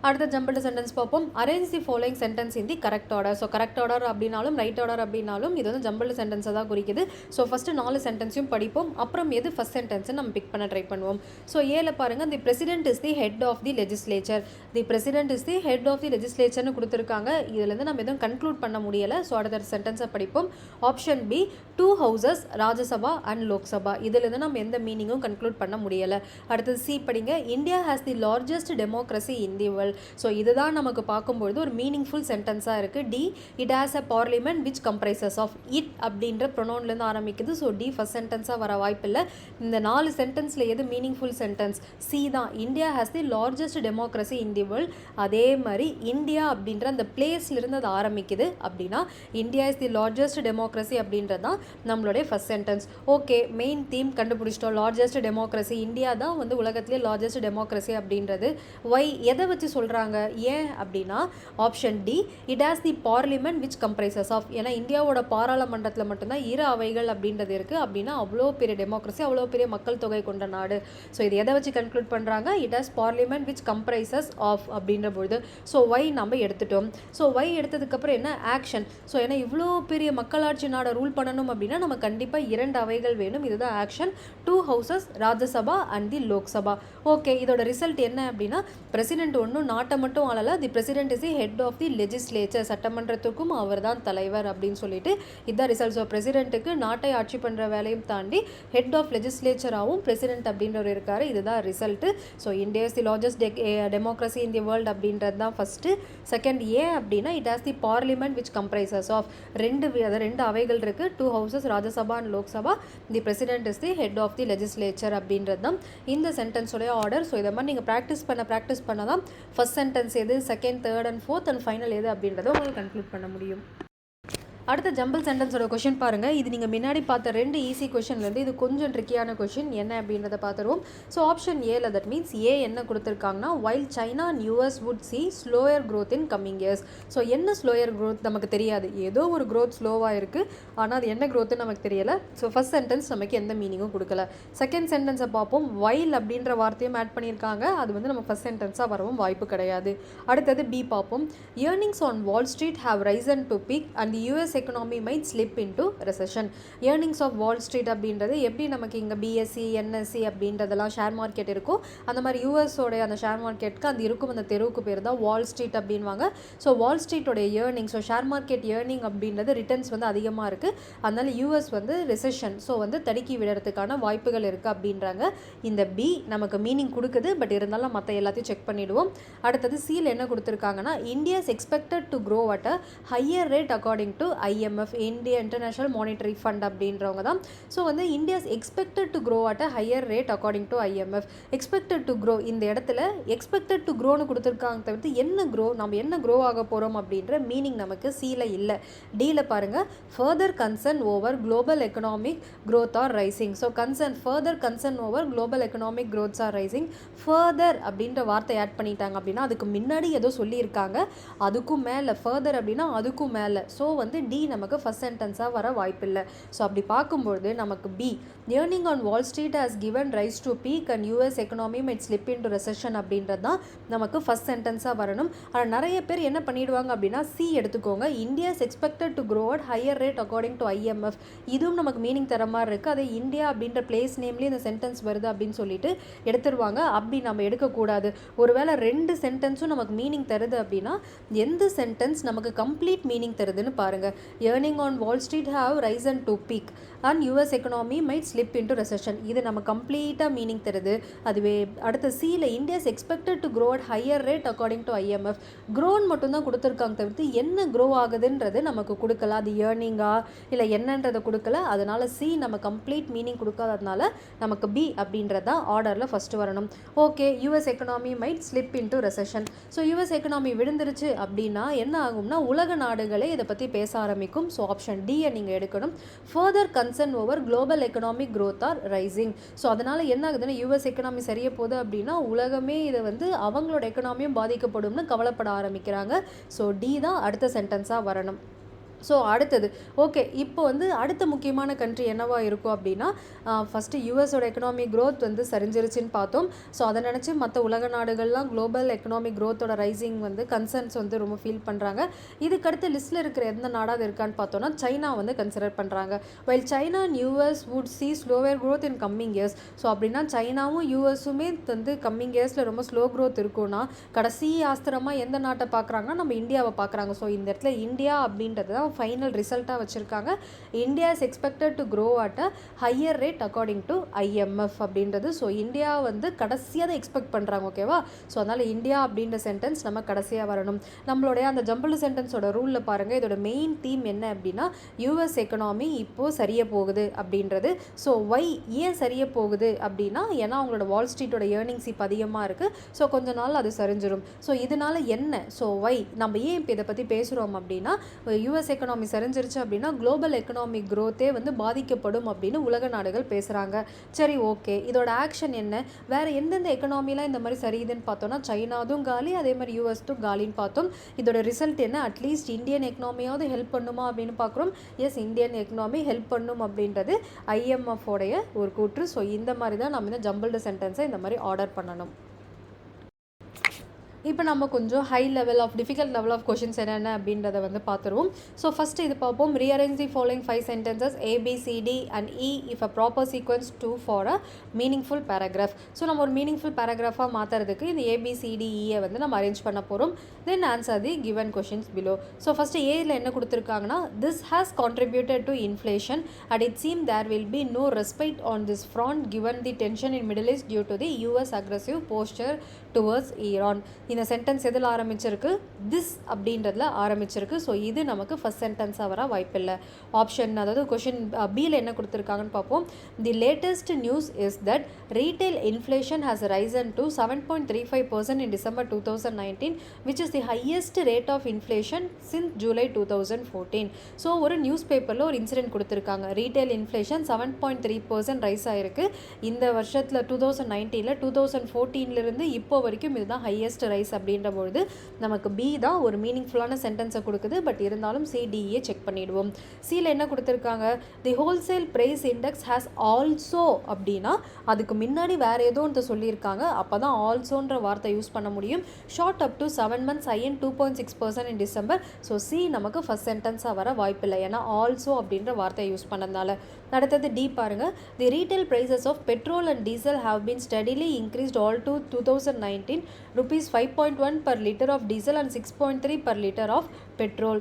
அடுத்த ஜம்பிள்டு சென்டென்ஸ் பார்ப்போம். Arrange the following sentence in the correct order. So correct order அப்படின்னாலும் ரைட் ஆர்டர் அப்படின்னாலும் இது வந்து ஜம்பிள்டு சென்டென்ஸை தான் குறிக்குது. ஸோ ஃபஸ்ட்டு 4 சென்டென்ஸையும் படிப்போம், அப்புறம் எது ஃபஸ்ட் சென்டென்ஸை நம்ம பிக் பண்ண ட்ரை பண்ணுவோம். ஸோ ஏல பாருங்கள், the president is the head of the legislature. The president is the head of the லெஜிஸ்லேச்சர்னு கொடுத்துருக்காங்க. இதுலேருந்து நம்ம எதுவும் கன்க்ளூட் பண்ண முடியலை. ஸோ அடுத்த சென்டென்ஸை படிப்போம். Option B, 2 houses Rajya Sabha and Lok Sabha. இதிலிருந்து நம்ம எந்த மீனிங்கும் கன்க்ளூட் பண்ண முடியலை. அடுத்தது சி படிங்க. India has the largest democracy in the world. So இதுதான் நமக்கு பார்க்கும்பொழுது ஒரு மீனிங்ஃபுல் சென்டென்ஸாக இருக்குது. D, it has a parliament which comprises of. இட் அப்படின்ற ப்ரொனவுன்லேருந்து ஆரம்பிக்குது. ஸோ டி ஃபஸ்ட் சென்டென்ஸாக வர வாய்ப்பில்லை. இந்த 4 சென்டென்ஸில் எது மீனிங்ஃபுல் சென்டென்ஸ்? சி தான். India has the largest democracy in the world. அதே மாதிரி இந்தியா அப்படின்ற அந்த பிளேஸ்லேருந்து அது ஆரம்பிக்குது அப்படின்னா India is the largest democracy அப்படின்றது தான் நம்மளுடைய first sentence. Okay, main theme கண்டுபிடிச்சிட்டோம். லார்ஜஸ்ட் டெமோக்ரஸி, இந்தியா தான் வந்து உலகத்திலே லார்ஜஸ்ட் டெமோக்ரஸி அப்படின்றது. ஒய் எதை வச்சு சொல்கிறாங்க? ஏன் அப்படின்னா option D, it has the parliament which comprises of. ஏன்னா இந்தியாவோட பாராளுமன்றத்தில் மட்டும்தான் 2 அவைகள் அப்படின்றது இருக்குது. அப்படின்னா அவ்வளோ பெரிய டெமோக்ரஸி, அவ்வளோ பெரிய மக்கள் தொகை கொண்ட நாடு. ஸோ இது எதை வச்சு கன்க்ளூட் பண்ணுறாங்க? It has parliament which comprises of அப்படின்ற பொழுது ஸோ ஒய் நம்ம எடுத்துட்டோம். ஸோ ஒய் எடுத்ததுக்கப்புறம் என்ன? ஆக்ஷன். ஸோ ஏன்னா இவ்வளோ பெரிய மக்களாட்சி நாடை ரூல் பண்ணணும் அப்படின்னா நம்ம கண்டிப்பாக 2 அவைகள் வேணும். இதுதான் action. 2 houses Rajya Sabha and the Lok Sabha. Okay, இதோட ரிசல்ட் என்ன அப்படின்னா பிரசிடென்ட் ஒன்றும் நாட்டை மட்டும் ஆளல, the president is the head of the legislature. சட்டமன்றத்துக்கும் அவர் தான் தலைவர் அப்படின்னு சொல்லிட்டு இதுதான் ரிசல்ட். ஸோ பிரசிடென்ட்டுக்கு நாட்டை ஆட்சி பண்ணுற வேலையும் தாண்டி ஹெட் ஆஃப் லெஜிஸ்லேச்சராகவும் பிரசிடென்ட் அப்படின்றவர் இருக்காரு. இதுதான் result. So India is the largest democracy in the world அப்படின்றது தான் ஃபஸ்ட்டு. செகண்ட் ஏன் அப்படின்னா it has the parliament which comprises of. 2 அவைகள் இருக்குது, 2 houses Rajya Sabha and Lok Sabha. The president is the head of the legislature அப்படின்றது தான் இந்த சென்டென்ஸோடைய ஆர்டர். ஸோ இதை மாதிரி நீங்கள் ப்ராக்டிஸ் பண்ண தான் ஃபஸ்ட் சென்டென்ஸ் எது, second, third and fourth and final எது அப்படின்றத உங்களுக்கு கன்க்ளூட் பண்ண முடியும். அடுத்த ஜம்பிள் சென்டென்ஸோட கொஷின் பாருங்கள். இது நீங்கள் முன்னாடி பார்த்த 2 ஈஸி கொஷின்லேருந்து இது கொஞ்சம் ட்ரிக்கியான கொஷின். என்ன அப்படின்றத பார்த்துருவோம். ஸோ ஆப்ஷன் ஏல தட் மீன்ஸ் ஏ என்ன கொடுத்துருக்காங்கன்னா while China and US would see slower growth in coming years. So என்ன ஸ்லோயர் க்ரோத் நமக்கு தெரியாது, ஏதோ ஒரு க்ரோத் ஸ்லோவாக இருக்குது, ஆனால் அது என்ன க்ரோத்துன்னு நமக்கு தெரியலை. ஸோ ஃபஸ்ட் சென்டென்ஸ் நமக்கு எந்த மீனிங்கும் கொடுக்கல. செகண்ட் சென்டென்ஸை பார்ப்போம். வைல் அப்படின்ற வார்த்தையும் ஆட் பண்ணியிருக்காங்க, அது வந்து நம்ம ஃபஸ்ட் சென்டென்ஸாக வரவும் வாய்ப்பு கிடையாது. அடுத்தது பி பார்ப்போம். Earnings on Wall Street have risen to peak and US economy might slip into recession. earnings of wall street அப்படின்றது எப்படி நமக்கு இங்கே பிஎஸ்சி என்எஸ்சி அப்படின்றதெல்லாம் ஷேர் மார்க்கெட் இருக்கும், அந்த மாதிரி யூஎஸோடைய அந்த ஷேர் மார்க்கெட்டுக்கு அந்த இருக்கும் அந்த தெருவுக்கு பேர் தான் வால் ஸ்ட்ரீட் அப்படின்வாங்க. ஸோ வால் ஸ்ட்ரீட்டோடைய earning, so share market earning அப்படின்றது ரிட்டர்ன்ஸ் வந்து அதிகமாக இருக்குது, அதனால யூஎஸ் வந்து ரெசெஷன் ஸோ வந்து தடுக்கி விடுறதுக்கான வாய்ப்புகள் இருக்குது அப்படின்றாங்க. இந்த பி நமக்கு மீனிங் கொடுக்குது, பட் இருந்தாலும் மற்ற எல்லாத்தையும் செக் பண்ணிவிடுவோம். அடுத்தது சியில் என்ன கொடுத்துருக்காங்கன்னா India's expected to grow at a higher rate according to IMF, India international monetary fund அப்படின்றவங்க தான். ஸோ வந்து India's expected to grow at a higher rate according to IMF. Expected to grow, இந்த இடத்துல எக்ஸ்பெக்டட் டு க்ரோன்னு கொடுத்துருக்காங்க தவிர்த்து என்ன க்ரோ, நம்ம என்ன க்ரோ ஆக போகிறோம் அப்படின்ற மீனிங் நமக்கு சியில் இல்லை. டியில் பாருங்கள், further concern over global economic growth are rising. So further concern over global economic growths are rising. Further அப்படின்ற வார்த்தை ஆட் பண்ணிட்டாங்க அப்படின்னா அதுக்கு முன்னாடி ஏதோ சொல்லியிருக்காங்க, அதுக்கும் மேலே ஃபர்தர் அப்படின்னா அதுக்கும் மேலே. ஸோ வந்து டி டி நமக்கு ஃபர்ஸ்ட் சென்டென்ஸாக வர வாய்ப்பில்லை. ஸோ அப்படி பார்க்கும்பொழுது நமக்கு B earning on Wall street has given rice to peak and US economy might slip into recession அப்படின்றது தான் நமக்கு ஃபர்ஸ்ட் சென்டென்ஸாக வரணும். ஆனால் நிறைய பேர் என்ன பண்ணிடுவாங்க அப்படின்னா சி எடுத்துக்கோங்க. India is expected to grow at higher rate according to IMF. இதுவும் நமக்கு மீனிங் தர மாதிரி இருக்குது. அதே இந்தியா அப்படின்ற பிளேஸ் நேம்லேயே இந்த சென்டென்ஸ் வருது அப்படின்னு சொல்லிட்டு எடுத்துருவாங்க. அப்படி நம்ம எடுக்கக்கூடாது. ஒருவேளை ரெண்டு சென்டென்ஸும் நமக்கு மீனிங் தருது அப்படின்னா எந்த சென்டென்ஸ் நமக்கு கம்ப்ளீட் மீனிங் தருதுன்னு பாருங்கள். Earning on Wall Street have risen to peak and US economy might slip into recession. இது நம்ம கம்ப்ளீட்டாக மீனிங் தருது. அதுவே அடுத்த சியில் India is expected to grow at higher rate according to IMF. க்ரோன்னு மட்டும்தான் கொடுத்துருக்காங்க தவிர்த்து என்ன க்ரோ ஆகுதுன்றது நமக்கு கொடுக்கல. அது ஏர்னிங்கா இல்லை என்னன்றதை கொடுக்கல. அதனால சி நம்ம கம்ப்ளீட் மீனிங் கொடுக்காததுனால நமக்கு பி அப்படின்றத ஆர்டரில் ஃபஸ்ட்டு வரணும். Okay, US economy might slip into recession. So US economy விழுந்துருச்சு அப்படின்னா என்ன ஆகும்னா உலக நாடுகளே இதை பற்றி பேச ஆரம்பிக்கும். ஸோ ஆப்ஷன் டியை நீங்கள் எடுக்கணும். Further concern over global economic growth are rising. So அதனால் என்ன ஆகுதுன்னா யூஎஸ் எக்கனாமி சரிய போகுது அப்படின்னா உலகமே இதை வந்து அவங்களோட எக்கனாமியும் பாதிக்கப்படும்னு கவலைப்பட ஆரம்பிக்கிறாங்க. ஸோ டி தான் அடுத்த சென்டென்ஸாக வரணும். ஸோ அடுத்தது ஓகே, இப்போ வந்து அடுத்த முக்கியமான கண்ட்ரி என்னவா இருக்கும் அப்படின்னா ஃபஸ்ட்டு யூஎஸோட எக்கனாமிக் க்ரோத் வந்து சரிஞ்சிருச்சுன்னு பார்த்தோம். ஸோ அதை நினச்சி மற்ற உலக நாடுகள்லாம் குளோபல் எக்கனாமிக் க்ரோத்தோட ரைசிங் வந்து கன்சர்ன்ஸ் வந்து ரொம்ப ஃபீல் பண்ணுறாங்க. இதுக்கடுத்து லிஸ்ட்டில் இருக்கிற எந்த நாடாவது இருக்கான்னு பார்த்தோன்னா சைனா வந்து கன்சிடர் பண்ணுறாங்க. While China and US would see slower growth in coming years. So அப்படின்னா சைனாவும் யூஎஸுமே வந்து கம்மிங் இயர்ஸில் ரொம்ப ஸ்லோ க்ரோத் இருக்கும்னா கடைசி ஆஸ்திரமாக எந்த நாட்டை பார்க்குறாங்கன்னா நம்ம இந்தியாவை பார்க்குறாங்க. ஸோ இந்த இடத்துல இந்தியா அப்படின்றது தான் ஃபைனல் ரிசல்ட்டாக வச்சுருக்காங்க. India is expected to grow at a higher rate according to IMF அப்படின்றது. ஸோ இந்தியா வந்து கடைசியாக தான் எக்ஸ்பெக்ட் பண்ணுறாங்க. ஓகேவா? ஸோ அதனால் இந்தியா அப்படின்ற சென்டென்ஸ் நம்ம கடைசியாக வரணும். நம்மளுடைய அந்த ஜம்பிள் சென்டென்ஸோட ரூலில் பாருங்கள், இதோட மெயின் தீம் என்ன அப்படின்னா யூஎஸ் எக்கனாமி இப்போது சரிய போகுது அப்படின்றது. ஸோ ஒய் ஏன் சரிய போகுது அப்படின்னா ஏன்னா அவங்களோட வால் ஸ்ட்ரீட்டோட ஏர்னிங்ஸ் இப்போ அதிகமாக இருக்குது. ஸோ கொஞ்ச நாள் அது சரிஞ்சிடும். ஸோ இதனால் என்ன, ஸோ ஒய் நம்ம ஏன் இப்போ இதை பற்றி பேசுகிறோம் அப்படின்னா யூஎஸ் எக்கனாமி சரிஞ்சிருச்சு அப்படின்னா குளோபல் எக்கனாமிக் க்ரோத்தே வந்து பாதிக்கப்படும் அப்படின்னு உலக நாடுகள் பேசுகிறாங்க. சரி, ஓகே, இதோட ஆக்ஷன் என்ன, வேறு எந்தெந்த எக்கனாமிலாம் இந்த மாதிரி சரியுதுன்னு பார்த்தோன்னா சைனாதும் காலி, அதே மாதிரி யூஎஸ்தும் காலின்னு பார்த்தோம். இதோட ரிசல்ட் என்ன, அட்லீஸ்ட் இந்தியன் எக்கனாமியாவது ஹெல்ப் பண்ணுமா அப்படின்னு பார்க்குறோம். எஸ், இந்தியன் எக்கனாமி ஹெல்ப் பண்ணும் அப்படின்றது ஐஎம்எஃப் உடைய ஒரு கூற்று. ஸோ இந்த மாதிரி தான் நம்ம இந்த ஜம்பிள்டு சென்டென்ஸை இந்த மாதிரி ஆர்டர் பண்ணணும். இப்போ நம்ம கொஞ்சம் high level of difficult level of questions என்னென்ன அப்படின்றத வந்து பார்த்துருவோம். ஸோ ஃபஸ்ட்டு இது பார்ப்போம். Rearrange the following 5 sentences ABCD and E if a proper sequence 2 for a meaningful paragraph. So நம்ம ஒரு மீனிங்ஃபுல் பேராகிராஃபாக மாற்றுறதுக்கு இந்த ABCDE வந்து நம்ம அரேஞ்ச் பண்ண போகிறோம். Then answer the given questions below. So first ஏயில் என்ன கொடுத்துருக்காங்கன்னா this has contributed to inflation and it seems there will be no respite on this front given the tension in Middle East due to the US aggressive posture towards Iran. இந்த சென்டென்ஸ் எதில் ஆரம்பிச்சிருக்கு, திஸ் அப்படின்றதுல ஆரம்பிச்சிருக்கு. ஸோ இது நமக்கு ஃபஸ்ட் சென்டென்ஸாக வர வாய்ப்பில்லை. ஆப்ஷன் அதாவது கொஷின் பியில் என்ன கொடுத்துருக்காங்கன்னு பார்ப்போம். The latest news is that retail inflation has risen to 7.35% in December 2019 which is the highest rate of inflation since July 2014. So ஒரு நியூஸ் பேப்பரில் ஒரு இன்சிடென்ட் கொடுத்துருக்காங்க. ரீட்டைல் இன்ஃப்ளேஷன் 7.3% ரைஸ் ஆகிருக்கு இந்த வருஷத்தில் 2019. 2014 இப்போ வரைக்கும் இதுதான் ஹையஸ்ட் ரைஸ் அப்படின்ற பொழுது நமக்கு பி தான் ஒரு மீனிங்ஃபுல்லான சென்டென்ஸை கொடுக்குது. பட் இருந்தாலும் சிடிஏ செக் பண்ணிடுவோம். சியில் என்ன கொடுத்துருக்காங்க, the wholesale price index has also அப்படின்னா அதுக்கு முன்னாடி வேறு ஏதோ ஒன்று சொல்லியிருக்காங்க. அப்போ தான் ஆல்சோன்ற வார்த்தை யூஸ் பண்ண முடியும். Short up to 7 months high in 2.6% in December. So C நமக்கு ஃபஸ்ட் சென்டென்ஸாக வர வாய்ப்பில்லை, ஏன்னா ஆல்சோ அப்படின்ற வார்த்தையை யூஸ் பண்ணதுனால. அடுத்தது டி பாருங்கள். The retail prices of petrol and diesel have been steadily increased all to 2019 rupees 5.1 per liter of diesel and 6.3 per liter of petrol.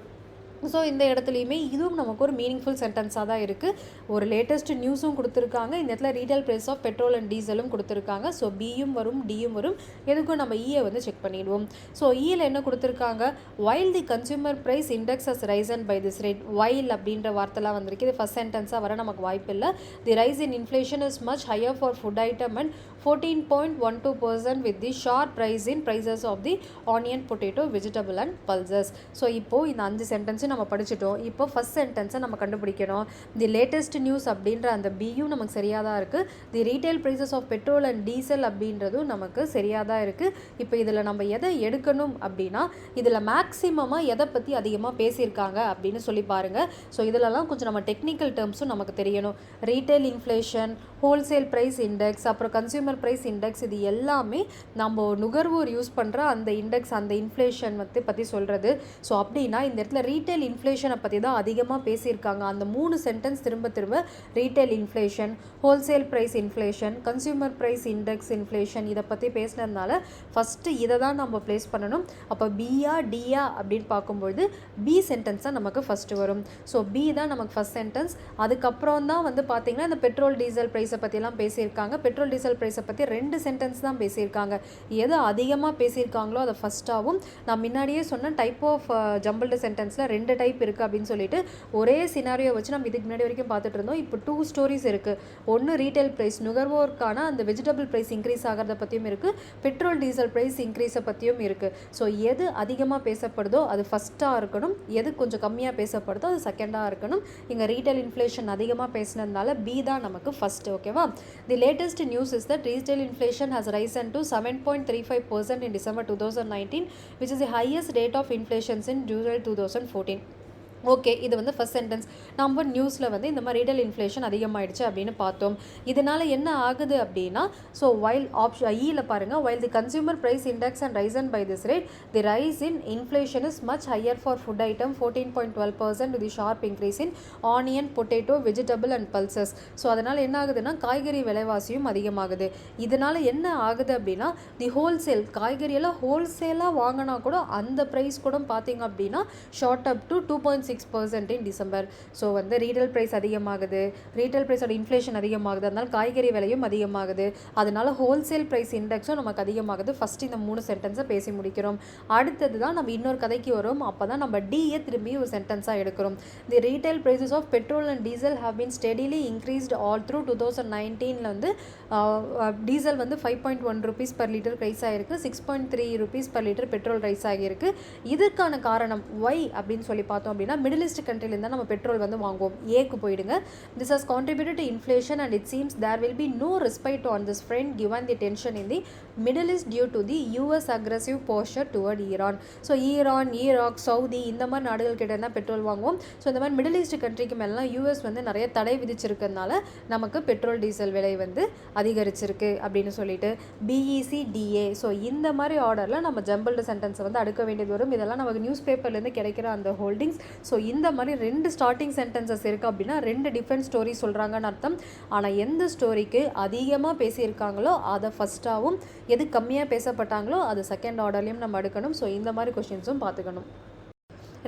So இந்த இடத்துலையுமே இதுவும் நமக்கு ஒரு மீனிங்ஃபுல் சென்டென்ஸாக தான் இருக்குது. ஒரு லேட்டஸ்ட் நியூஸும் கொடுத்துருக்காங்க. இந்த இடத்துல retail price of petrol and டீசலும் கொடுத்துருக்காங்க. ஸோ பியும் வரும், டியும் வரும். எதுக்கும் நம்ம இயை வந்து செக் பண்ணிடுவோம். ஸோ இயில் என்ன கொடுத்துருக்காங்க, while the consumer price index has risen by this rate. While அப்படின்ற வார்த்தைலாம் வந்திருக்கு. இது ஃபஸ்ட் சென்டென்ஸாக வர நமக்கு வாய்ப்பு இல்லை. The rise in inflation is much higher for food item and 14.12% with the sharp rise in prices of the onion, potato, vegetable and pulses. So இப்போது இந்த 5 சென்டென்ஸும் வச்சு நம்ம படிச்சிட்டோம். இப்போ ஃபர்ஸ்ட் சென்டென்ஸை நம்ம கண்டுபிடிக்கணும். தி லேட்டஸ்ட் நியூஸ் அப்படின்ற அந்த பியும் நமக்கு சரியாக தான் இருக்குது. The retail prices of petrol and diesel அப்படின்றதும் நமக்கு சரியாக தான் இருக்குது. இப்போ இதில் நம்ம எதை எடுக்கணும் அப்படின்னா இதில் மேக்ஸிமமாக எதை பற்றி அதிகமாக பேசியிருக்காங்க அப்படின்னு சொல்லி பாருங்கள். ஸோ இதிலலாம் கொஞ்சம் நம்ம டெக்னிக்கல் டேர்ம்ஸும் நமக்கு தெரியணும். Retail inflation, wholesale price index, அப்புறம் கன்சியூமர் ப்ரைஸ் இண்டெக்ஸ், இது எல்லாமே நம்ம நுகர்வோர் யூஸ் பண்ணுற அந்த இண்டெக்ஸ், அந்த இன்ஃப்ளேஷன் பற்றி சொல்கிறது. ஸோ அப்படின்னா இந்த இடத்துல ரீட்டைல் இன்ஃப்ளேஷனை பற்றி தான் அதிகமாக பேசியிருக்காங்க. அந்த 3 சென்டென்ஸ் திரும்ப திரும்ப retail inflation, wholesale price inflation, consumer price index inflation இதை பற்றி பேசினதுனால ஃபஸ்ட்டு இதை தான் நம்ம ப்ளேஸ் பண்ணணும். அப்போ பியா டியா அப்படின்னு பார்க்கும்பொழுது பி சென்டென்ஸ் தான் நமக்கு ஃபஸ்ட்டு வரும். ஸோ பி தான் நமக்கு ஃபஸ்ட் சென்டென்ஸ். அதுக்கப்புறம் தான் பார்த்திங்கன்னா இந்த பெட்ரோல் டீசல் ப்ரைஸை பற்றிலாம் பேசியிருக்காங்க. பெட்ரோல் டீசல் ப்ரைஸை பற்றி 2 சென்டென்ஸ் தான் பேசியிருக்காங்க. எது அதிகமாக பேசியிருக்காங்களோ அதை ஃபஸ்ட்டாகவும், நான் முன்னாடியே சொன்ன டைப் ஆஃப் ஜம்பிள்டு சென்டென்ஸில் 2 டைப் இருக்குது அப்படின்னு சொல்லிட்டு ஒரே சினாரியோ வச்சு நம்ம இதுக்கு முன்னாடி வரைக்கும் பார்த்துட்டு இருந்தோம். இப்போ 2 ஸ்டோரிஸ் இருக்குது. ஒன்று ரீட்டைல் ப்ரைஸ், நுகர்வோருக்கான அந்த வெஜிடபிள் ப்ரைஸ் இன்க்ரீஸ் ஆகிறத பற்றியும் இருக்குது, பெட்ரோல் டீசல் ப்ரைஸ் இன்க்ரீஸை பற்றியும் இருக்குது. ஸோ எது அதிகமாக பேசப்படுதோ அது ஃபஸ்ட்டாக இருக்கணும், எது கொஞ்சம் கம்மியாக பேசப்படுதோ அது செகண்டாக இருக்கணும். இங்கே ரீட்டைல் இன்ஃப்ளேஷன் அதிகமாக பேசினதுனால பி தான் நமக்கு ஃபஸ்ட்டு. ஓகேவா? தி latest news is that retail inflation has risen to 7.35% in December 2019, which is the highest rate of inflation since July 2014. Okay, இது ஃபர்ஸ்ட் சென்டென்ஸ். நம்ம நியூஸில் இந்த மாதிரி ரீட்டைல் இன்ஃப்ளேஷன் அதிகமாகிடுச்சு அப்படின்னு பார்த்தோம். இதனால் என்ன ஆகுது அப்படின்னா, ஸோ வைல் ஆப்ஷன் ஈயில் பாருங்கள், while the consumer price index and risen by this rate, the rise in inflation is much higher for food item 14.12% with the sharp increase in onion, potato, vegetable and pulses. So அதனால் என்ன ஆகுதுன்னா காய்கறி விலைவாசியும் அதிகமாகுது. இதனால் என்ன ஆகுது அப்படின்னா தி ஹோல்சேல், காய்கறியெல்லாம் ஹோல்சேலாக வாங்கினா கூட அந்த ப்ரைஸ் கூட பார்த்திங்க அப்படின்னா shot up to 2.6% in December. So retail price அதிகமாகுது, ரீட்டைல் ப்ரைஸோட இன்ஃப்ளேஷன் அதிகமாகுது, அதனால் காய்கறி விலையும் அதிகமாகுது, அதனால் ஹோல்சேல் ப்ரைஸ் இண்டெக்ஸும் நமக்கு அதிகமாகுது. ஃபஸ்ட்டு இந்த 3 சென்டென்ஸை பேசி முடிக்கிறோம். அடுத்தது தான் நம்ம இன்னொரு கதைக்கு வரும். அப்போ தான் நம்ம டிஏ திரும்பி ஒரு சென்டென்ஸாக எடுக்கிறோம். The retail prices of petrol and diesel have been steadily increased all through 2019. Diesel 5.1 rupees per liter rise ஆகிருக்கு, 6.3 rupees per liter petrol rise ஆகியிருக்கு. இதற்கான காரணம் ஒய் அப்படின்னு சொல்லி பார்த்தோம் அப்படின்னா மிடில் ஈஸ்ட் கண்ட்ரிலேருந்து நம்ம பெட்ரோல் வாங்குவோம். ஏக்கு போயிடுங்க. This has contributed to inflation and it seems there will be no respite on this front given the tension in the middle east due to the US aggressive posture toward Iran. So Iran, Iraq, Saudi இந்த மாதிரி நாடுகள் கிட்ட இருந்தால் பெட்ரோல் வாங்குவோம். ஸோ இந்த மாதிரி மிடில் ஈஸ்ட் கண்ட்ரிக்கு மேலாம் யூஎஸ் நிறைய தடை விதிச்சிருக்கிறதுனால நமக்கு பெட்ரோல் டீசல் விலை அதிகரிச்சிருக்கு அப்படின்னு சொல்லிட்டு பிஇசி டிஏ. ஸோ இந்த மாதிரி ஆர்டரில் நம்ம ஜம்பிள்டு சென்டென்ஸை அடுக்க வேண்டியது வரும். இதெல்லாம் நமக்கு நியூஸ் பேப்பர்லேருந்து கிடைக்கிற அந்த ஹோல்டிங்ஸ். ஸோ இந்த மாதிரி 2 ஸ்டார்டிங் சென்டென்சஸ் இருக்குது அப்படின்னா 2 டிஃப்ரெண்ட் ஸ்டோரி சொல்கிறாங்கன்னு அர்த்தம். ஆனால் எந்த ஸ்டோரிக்கு அதிகமாக பேசியிருக்காங்களோ அதை ஃபஸ்ட்டாகவும், எது கம்மியாக பேசப்பட்டாங்களோ அது செகண்ட் ஆர்டர்லையும் நம்ம எடுக்கணும். ஸோ இந்த மாதிரி கொஷின்ஸும் பார்த்துக்கணும்.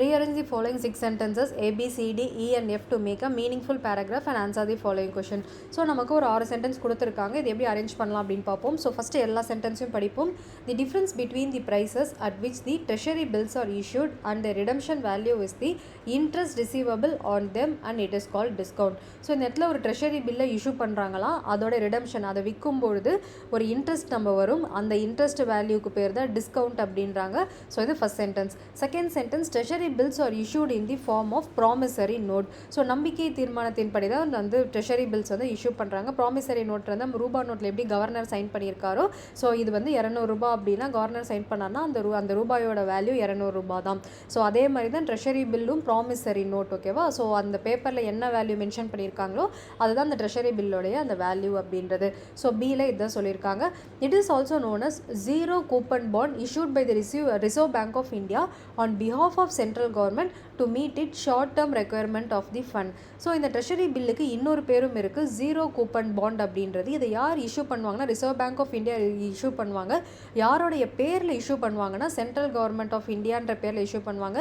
Rearrange the following 6 sentences A, B, C, D, E and F to make a meaningful paragraph and answer the following question. So நமக்கு ஒரு 6 சென்டென்ஸ் கொடுத்துருக்காங்க. இது எப்படி அரேஞ்ச் பண்ணலாம் அப்படின்னு பார்ப்போம். ஸோ ஃபஸ்ட்டு எல்லா சென்டென்ஸையும் படிப்போம். The difference between the prices at which the treasury bills are issued and the redemption value is the interest receivable on them and it is called discount. So இந்த இடத்துல ஒரு ட்ரெஷரி பில்லை இஷ்யூ பண்ணுறாங்களா, அதோட ரிடம்ஷன், அதை விற்கும்பொழுது ஒரு இன்ட்ரெஸ்ட் நம்ம வரும், அந்த இன்ட்ரெஸ்ட் வேல்யூக்கு பேர் தான் டிஸ்கவுண்ட் அப்படின்றாங்க. ஸோ இது first sentence. Second sentence treasury bills are issued in the form of promissory note. So நம்பிக்கை தீர்மானத்தின்படி தான் ட்ரெஷரி பில்ஸ் இஷ்யூ பண்ணுறாங்க. ப்ராமிசரி நோட் ரூபா நோட்டில் எப்படி கவர்னர் சைன் பண்ணியிருக்காரோ, ஸோ இது 200 ரூபா அப்படின்னா கவர்னர் சைன் பண்ணார்னா அந்த ரூபாயோட வேல்யூ 200 ரூபா தான். ஸோ அதே மாதிரி தான் ட்ரெஷரி பில்லும் ப்ராமிசரி நோட். ஓகேவா? ஸோ அந்த பேப்பரில் என்ன வேல்யூ மென்ஷன் பண்ணியிருக்காங்களோ அதுதான் அந்த ட்ரெஷரி பில்லோடைய அந்த வேல்யூ அப்படின்றது. ஸோ பியில் இதுதான் சொல்லியிருக்காங்க. It is also known as zero coupon bond issued by the Reserve Bank of India on behalf of central government to meet its short term requirement of the fund. So இந்த ட்ரெஷரி பில்லுக்கு இன்னொரு பேரும் இருக்குது, ஜீரோ கூப்பன் பாண்ட் அப்படின்றது. இதை யார் இஷ்யூ பண்ணுவாங்கன்னா Reserve Bank of India issue பண்ணுவாங்க. யாரோடைய பேரில் இஷ்யூ பண்ணுவாங்கன்னா சென்ட்ரல் கவர்மெண்ட் ஆஃப் இந்தியான்ற பேரில் இஷ்யூ பண்ணுவாங்க.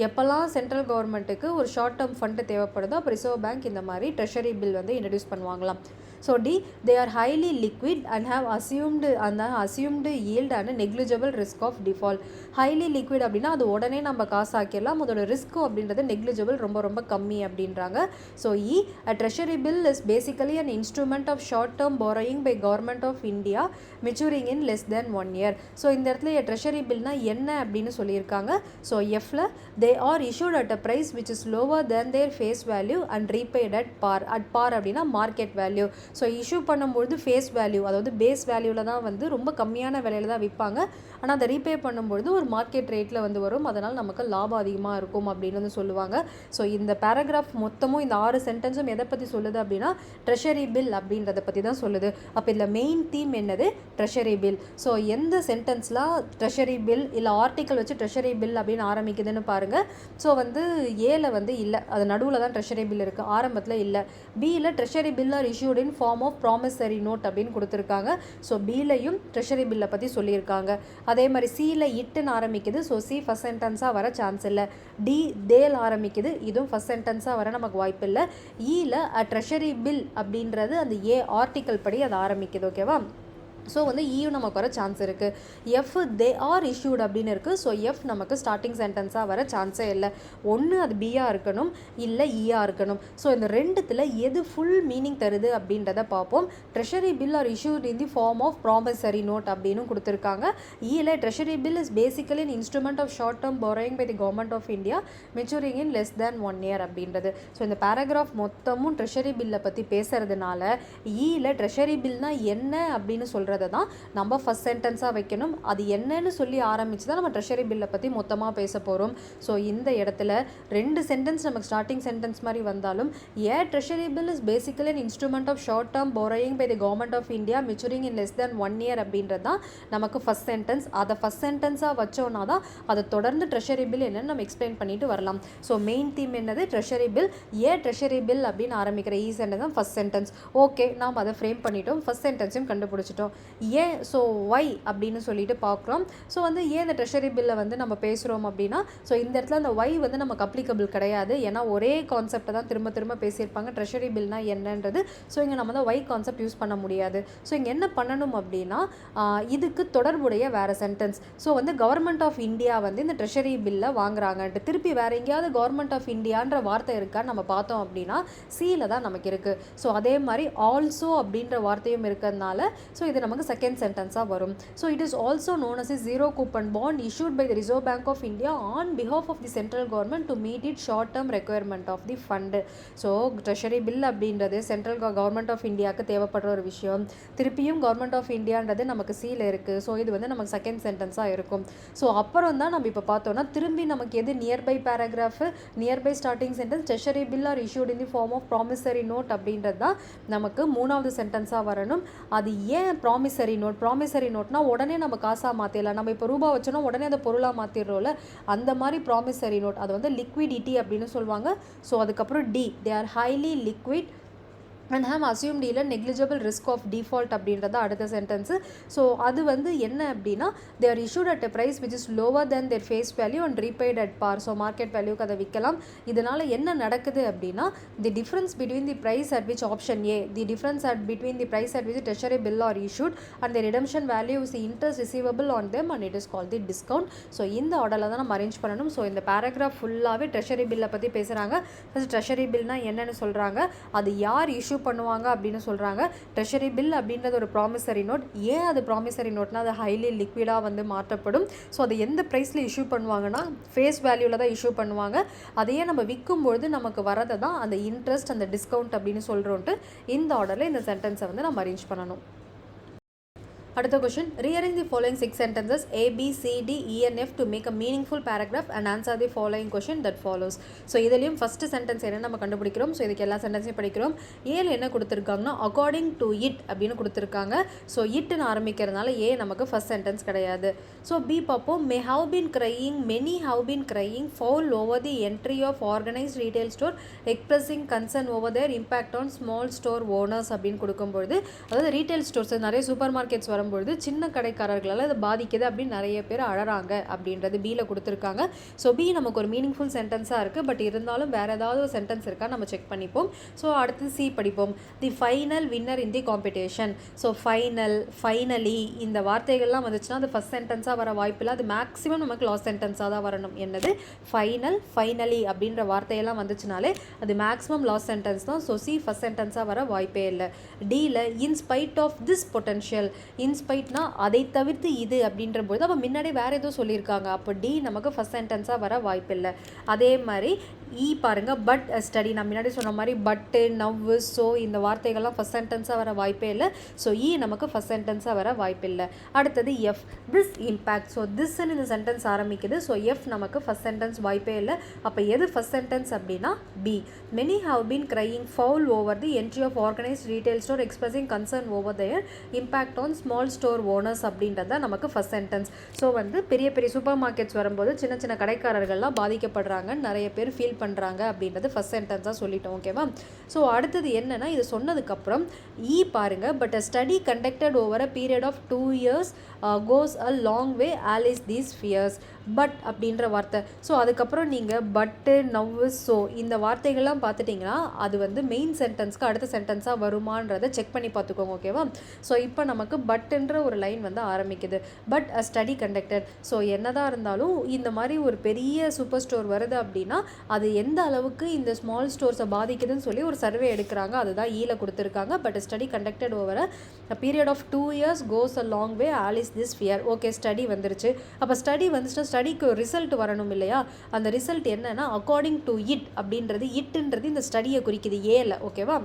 எப்போல்லாம் சென்ட்ரல் கவர்மெண்ட்டுக்கு ஒரு ஷார்ட் டேர்ம் ஃபண்டு தேவைப்படுதோ அப்போ ரிசர்வ் பேங்க் இந்த மாதிரி ட்ரெஷரி பில் இன்ட்ரடியூஸ் பண்ணுவாங்களாம். So D they are highly liquid and have assumed yield and negligible risk of default. Highly liquid அப்படின்னா அது உடனே நம்ம காசாக்கிடலாம், அதோட ரிஸ்க்கும் அப்படின்றது நெக்லிஜிபிள், ரொம்ப ரொம்ப கம்மி அப்படின்றாங்க. So E a treasury bill is basically an instrument of short term borrowing by government of India maturing in less than 1 year. So இந்த இடத்துல ட்ரெஷரி பில்னா என்ன அப்படின்னு சொல்லியிருக்காங்க. ஸோ எஃப்ல they are issued at a price which is lower than their face value and repaid at par. at par அப்படின்னா மார்க்கெட் வேல்யூ. ஸோ இஷ்யூ பண்ணும்பொழுது ஃபேஸ் வேல்யூ, அதாவது பேஸ் வேல்யூவில் தான் வந்து ரொம்ப கம்மியான விலையில தான் விற்பாங்க, ஆனால் அதை ரீபே பண்ணும்பொழுது ஒரு மார்க்கெட் ரேட்டில் வந்து வரும், அதனால் நமக்கு லாபம் அதிகமாக இருக்கும் அப்படின்னு வந்து சொல்லுவாங்க. ஸோ இந்த பேராகிராஃப் மொத்தமும் இந்த 6 சென்டென்ஸும் எதை பற்றி சொல்லுது அப்படின்னா ட்ரெஷரி பில் அப்படின்றத பற்றி தான் சொல்லுது. அப்போ இதில் மெயின் தீம் என்னது? Treasury bill. ஸோ எந்த சென்டென்ஸ்லாம் ட்ரெஷரி பில் இல்லை ஆர்டிக்கல் வச்சு ட்ரெஷரி பில் அப்படின்னு ஆரம்பிக்குதுன்னு பாருங்கள். ஸோ வந்து ஏல வந்து இல்லை, அது நடுவில் தான் ட்ரெஷரி பில் இருக்குது, ஆரம்பத்தில் இல்லை. பியில் treasury bill are issued in form of promissory note அப்படின்னு கொடுத்துருக்காங்க. ஸோ பிலையும் ட்ரெஷரி பில்லை பற்றி சொல்லியிருக்காங்க. அதே மாதிரி சியில் இட்டுன்னு ஆரம்பிக்குது, ஸோ சி ஃபஸ்ட் சென்டென்ஸாக வர சான்ஸ் இல்லை. டி தேல் ஆரம்பிக்குது, இதுவும் ஃபஸ்ட் சென்டென்ஸாக வர நமக்கு வாய்ப்பு இல்லை. ஈல ட்ரெஷரி பில் அப்படின்றது அந்த ஏ ஆர்டிக்கல் படி அது ஆரம்பிக்குது. ஓகேவா? ஸோ வந்து ஈயும் நமக்கு வர சான்ஸ் இருக்குது. எஃப் தே ஆர் இஷ்யூட் அப்படின்னு இருக்குது. ஸோ எஃப் நமக்கு ஸ்டார்டிங் சென்டென்ஸாக வர சான்ஸே இல்லை. ஒன்று அது பியாக இருக்கணும், இல்லை ஈயாக இருக்கணும். ஸோ இந்த ரெண்டுத்தில் எது ஃபுல் மீனிங் தருது அப்படின்றத பார்ப்போம். Treasury bill are issued in the form of promissory note அப்படின்னு கொடுத்துருக்காங்க. ஈல treasury bill is basically an instrument of short term borrowing by the government of India maturing in less than 1 year அப்படின்றது. ஸோ இந்த பேராகிராஃப் மொத்தமும் ட்ரெஷரி பில்லை பற்றி பேசுறதுனால ஈல ட்ரெஷரி பில்னா என்ன அப்படின்னு சொல்கிறது தான் நம்ம ஃபர்ஸ்ட் சென்டென்ஸாக வைக்கணும். அது என்னன்னு சொல்லி ஆரம்பிச்சு தான் நம்ம ட்ரெஷரி பில்லை பற்றி மொத்தமாக பேச போகிறோம். ஸோ இந்த இடத்துல 2 சென்டென்ஸ் நமக்கு ஸ்டார்டிங் சென்டென்ஸ் மாதிரி வந்தாலும் a treasury bill is basically an instrument of short term borrowing by the government of India maturing in less than 1 year அப்படின்றது தான் நமக்கு ஃபர்ஸ்ட் சென்டென்ஸ். அதை ஃபர்ஸ்ட் சென்டென்ஸாக வச்சோன்னா தான் அதை தொடர்ந்து ட்ரெஷரி பில் என்னன்னு நம்ம எக்ஸ்பிளைன் பண்ணிட்டு வரலாம். ஸோ மெயின் தீம் என்னது? Treasury bill. A treasury bill அப்படின்னு ஆரம்பிக்கிற ஈ சென்டென்ஸ் தான் ஃபர்ஸ்ட் சென்டென்ஸ். ஓகே, நாம் அதை ஃப்ரேம் பண்ணிட்டோம், ஃபர்ஸ்ட் சென்டென்ஸையும் கண்டுபிடிச்சிட்டோம். ஏன் ஸோ ஒய் அப்படின்னு சொல்லிட்டு பார்க்குறோம். ஸோ வந்து ஏன் இந்த ட்ரெஷரி பில்லை வந்து நம்ம பேசுகிறோம் அப்படின்னா, ஸோ இந்த இடத்துல அந்த ஒய் வந்து நமக்கு அப்ளிகபிள் கிடையாது, ஏன்னா ஒரே கான்செப்டை தான் திரும்ப திரும்ப பேசியிருப்பாங்க. ட்ரெஷரி பில்னா என்னன்றது. ஸோ இங்கே நம்ம தான் ஒய் கான்செப்ட் யூஸ் பண்ண முடியாது. ஸோ இங்கே என்ன பண்ணணும் அப்படின்னா, இதுக்கு தொடர்புடைய வேறு சென்டென்ஸ். ஸோ வந்து கவர்மெண்ட் ஆஃப் இந்தியா வந்து இந்த ட்ரெஷரி பில்லை வாங்குறாங்கன்ட்டு திருப்பி வேறு எங்கேயாவது கவர்மெண்ட் ஆஃப் இந்தியான்ற வார்த்தை இருக்கான்னு நம்ம பார்த்தோம் அப்படின்னா சியில் தான் நமக்கு இருக்குது. ஸோ அதே மாதிரி ஆல்சோ அப்படின்ற வார்த்தையும் இருக்கிறதுனால ஸோ இது நமக்கு செகண்ட் சென்டென்ஸாக வரும். So it is also known as a zero coupon bond issued by the Reserve Bank of India on behalf of the central government to meet its short term requirement of the fund. So treasury bill அப்படின்றது சென்ட்ரல் கவர்மெண்ட் ஆஃப் இந்தியாவுக்கு தேவைப்படுற ஒரு விஷயம். திருப்பியும் கவர்மெண்ட் ஆஃப் இந்தியான்றது நமக்கு சியில் இருக்குது. ஸோ இது வந்து நமக்கு செகண்ட் சென்டென்ஸாக இருக்கும். ஸோ அப்புறம் தான் நம்ம இப்போ பார்த்தோம்னா திரும்பி நமக்கு எது nearby paragraph, nearby starting sentence treasury bill are issued in the form of promissory note அப்படின்றது தான் நமக்கு 3வது சென்டென்ஸாக வரணும். அது ஏன் ப்ராமிசரி நோட்? ப்ராமிசரி நோட்னா உடனே நம்ம காசாக மாற்றிடலாம். நம்ம இப்போ ரூபா வச்சோன்னா உடனே அதை பொருளாக மாற்றிடுறோம்ல, அந்த மாதிரி ப்ராமிசரி நோட். அது வந்து லிக்விடிட்டி அப்படின்னு சொல்லுவாங்க. ஸோ அதுக்கப்புறம் D they are highly liquid and have assumed இல்லை நெக்லிஜிபிள் ரிஸ்க் ஆஃப் டிஃபால்ட் அப்படின்றத அடுத்த சென்டென்ஸு. ஸோ அது வந்து என்ன அப்படின்னா they are issued at a price which is lower than their face value and repaid at par. So market வேல்யூக்கு அதை விற்கலாம். இதனால் என்ன நடக்குது அப்படின்னா the difference between the price at which option A, the difference between the price at which the treasury bill are issued and the redemption value is the interest receivable on them and it is called the discount. So இந்த ஆர்டரில் தான் நம்ம அரேஞ்ச் பண்ணணும். ஸோ இந்த பேராகிராஃப் ஃபுல்லாகவே ட்ரெஷரி பில்லை பற்றி பேசுகிறாங்க. ஃபஸ்ட் ட்ரெஷரி பில்னா என்னென்னு சொல்கிறாங்க, அது யார் இஷ்யூ பண்ணுவாங்க அப்படின்னு சொல்கிறாங்க. ட்ரெஷரி பில் அப்படின்றது ஒரு ப்ராமிசரி நோட். ஏன் அது ப்ராமிசரி நோட்னா அது ஹைலி லிக்விடாக வந்து மாற்றப்படும். ஸோ அதை எந்த ப்ரைஸில் இஷ்யூ பண்ணுவாங்கன்னா ஃபேஸ் வேல்யூவில் தான் இஷ்யூ பண்ணுவாங்க. அதையே நம்ம விற்கும்பொழுது நமக்கு வரதை தான் அந்த இன்ட்ரெஸ்ட், அந்த டிஸ்கவுண்ட் அப்படின்னு சொல்கிறோன்ட்டு இந்த ஆர்டரில் இந்த சென்டென்ஸை வந்து நம்ம அரேஞ்ச் பண்ணணும். அடுத்த question, rearrange the following 6 sentences A, B, C, D, E and F to make a meaningful paragraph and answer the following question that follows. So இதுலேயும் ஃபஸ்ட்டு சென்டென்ஸ் என்ன நம்ம கண்டுபிடிக்கிறோம். ஸோ இதுக்கு எல்லா சென்டென்ஸையும் படிக்கிறோம். ஏல என்ன கொடுத்துருக்காங்கன்னா அக்கார்டிங் டு இட் அப்படின்னு கொடுத்துருக்காங்க. ஸோ இட்டுன்னு ஆரம்பிக்கிறதுனால ஏ நமக்கு ஃபஸ்ட் சென்டென்ஸ் கிடையாது. ஸோ பி பார்ப்போம். May have been crying, many have been crying foul over the entry of organised retail store expressing concern over their impact on small store owners அப்படின்னு கொடுக்கும்பொழுது, அதாவது ரீட்டைல் ஸ்டோர்ஸ் நிறைய சூப்பர் மார்க்கெட்ஸ் வர வரும்பொழுது சின்ன கடைக்காரர்களால் அது பாதிக்குது அப்படின்னு நிறைய பேர் அழறாங்க அப்படின்றது பியில் கொடுத்துருக்காங்க. ஸோ பி நமக்கு ஒரு மீனிங்ஃபுல் சென்டென்ஸாக இருக்குது. பட் இருந்தாலும் வேறு ஏதாவது ஒரு சென்டென்ஸ் இருக்கா நம்ம செக் பண்ணிப்போம். ஸோ அடுத்து சி படிப்போம். The final winner in the competition. So finally இந்த வார்த்தைகள்லாம் வந்துச்சுன்னா அது ஃபஸ்ட் சென்டென்ஸாக வர வாய்ப்பில்லை. அது மேக்ஸிமம் நமக்கு லாஸ்ட் சென்டென்ஸாக தான் வரணும். என்னது ஃபைனலி அப்படின்ற வார்த்தையெல்லாம் வந்துச்சுனாலே அது மேக்ஸிமம் லாஸ்ட் சென்டென்ஸ் தான். ஸோ சி ஃபஸ்ட் சென்டென்ஸாக வர வாய்ப்பே இல்லை. டியில் இன்ஸ்பைட் ஆஃப் திஸ் பொட்டன்ஷியல். இன்ஸ்பைட்னா அதை தவிர்த்து இது அப்படின்ற போது அப்போ முன்னாடி வேறு ஏதோ சொல்லியிருக்காங்க. அப்போ டி நமக்கு ஃபஸ்ட் சென்டென்ஸாக வர வாய்ப்பில்லை. அதே மாதிரி பாருங்கள், பட் ஸ்டடி. நான் முன்னாடி சொன்ன மாதிரி பட்டு, நவ்வு, ஸோ இந்த வார்த்தைகள்லாம் ஃபஸ்ட் சென்டென்ஸாக வர வாய்ப்பே இல்லை. ஸோ நமக்கு ஃபஸ்ட் சென்டென்ஸாக வர வாய்ப்பில்லை. அடுத்தது எஃப், திஸ் இம்பேக்ட். ஸோ திஸ்ன்னு இந்த சென்டென்ஸ் ஆரம்பிக்குது. ஸோ எஃப் நமக்கு ஃபஸ்ட் சென்டென்ஸ் வாய்ப்பே இல்லை. அப்போ எது ஃபஸ்ட் சென்டென்ஸ் அப்படின்னா B. Many have been crying foul over the entry of organised retail store expressing concern over their impact on small store owners அப்படின்றத நமக்கு ஃபஸ்ட் சென்டென்ஸ். ஸோ பெரிய பெரிய சூப்பர் மார்க்கெட்ஸ் வரும்போது சின்ன சின்ன கடைக்காரர்கள்லாம் பாதிக்கப்படுறாங்க, நிறைய பேர் ஃபீல் பண்ணுறாங்க அப்படின்றது ஃபஸ்ட் சென்டென்ஸாக சொல்லிட்டோம். ஓகேவா? ஸோ அடுத்தது என்னென்னா இது சொன்னதுக்கப்புறம் பாருங்க, but a study conducted over a period of 2 years goes a long way allies these fears. But அப்படின்ற வார்த்தை. ஸோ அதுக்கப்புறம் நீங்கள் பட்டு, நவ்வு, ஸோ இந்த வார்த்தைகள்லாம் பார்த்துட்டிங்கன்னா அது மெயின் சென்டென்ஸ்க்கு அடுத்த சென்டென்ஸாக வருமானதை செக் பண்ணி பார்த்துக்கோங்க. ஓகேவா? ஸோ இப்போ நமக்கு பட்டுன்ற ஒரு லைன் ஆரம்பிக்குது. But a study conducted. So என்னதான் இருந்தாலும் இந்த மாதிரி ஒரு பெரிய சூப்பர் ஸ்டோர் வருது அப்படின்னா அது எந்த அளவுக்கு இந்த ஸ்மால் ஸ்டோர்ஸை பாதிக்குதுன்னு சொல்லி ஒரு சர்வே எடுக்கிறாங்க. அதுதான் ஈல கொடுத்துருக்காங்க. But study conducted over a period of 2 years goes a long way allies this fear. Okay, study வந்துருச்சு. அப்போ ஸ்டடி வந்துச்சுன்னா ஸ்டடிக்கு ரிசல்ட் வரணும் இல்லையா? அந்த ரிசல்ட் என்னன்னா அக்கார்டிங் டு இட் அப்படின்றது, இட்டுன்றது இந்த ஸ்டடியை குறிக்குது ஏல. ஓகேவா?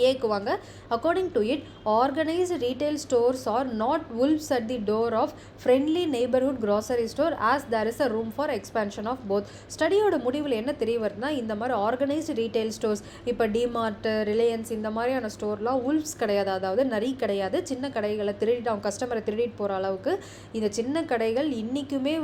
ஏக்கு வாங்க. According to it organised retail stores are not wolves at the door of friendly neighborhood grocery store as there is a room for expansion of both. ஸ்டடியோட முடிவில் என்ன தெரிய வருதுன்னா இந்த மாதிரி ஆர்கனைஸ்டு ரீட்டைல் ஸ்டோர்ஸ், இப்போ டிமார்ட், ரிலையன்ஸ் இந்த மாதிரியான ஸ்டோர்லாம் wolves கிடையாது, அதாவது நரி கிடையாது. சின்ன கடைகளை திருடிட்டு அவங்க கஸ்டமரை திருடிட்டு போகிற அளவுக்கு இந்த சின்ன கடைகள் இன்றைக்குமே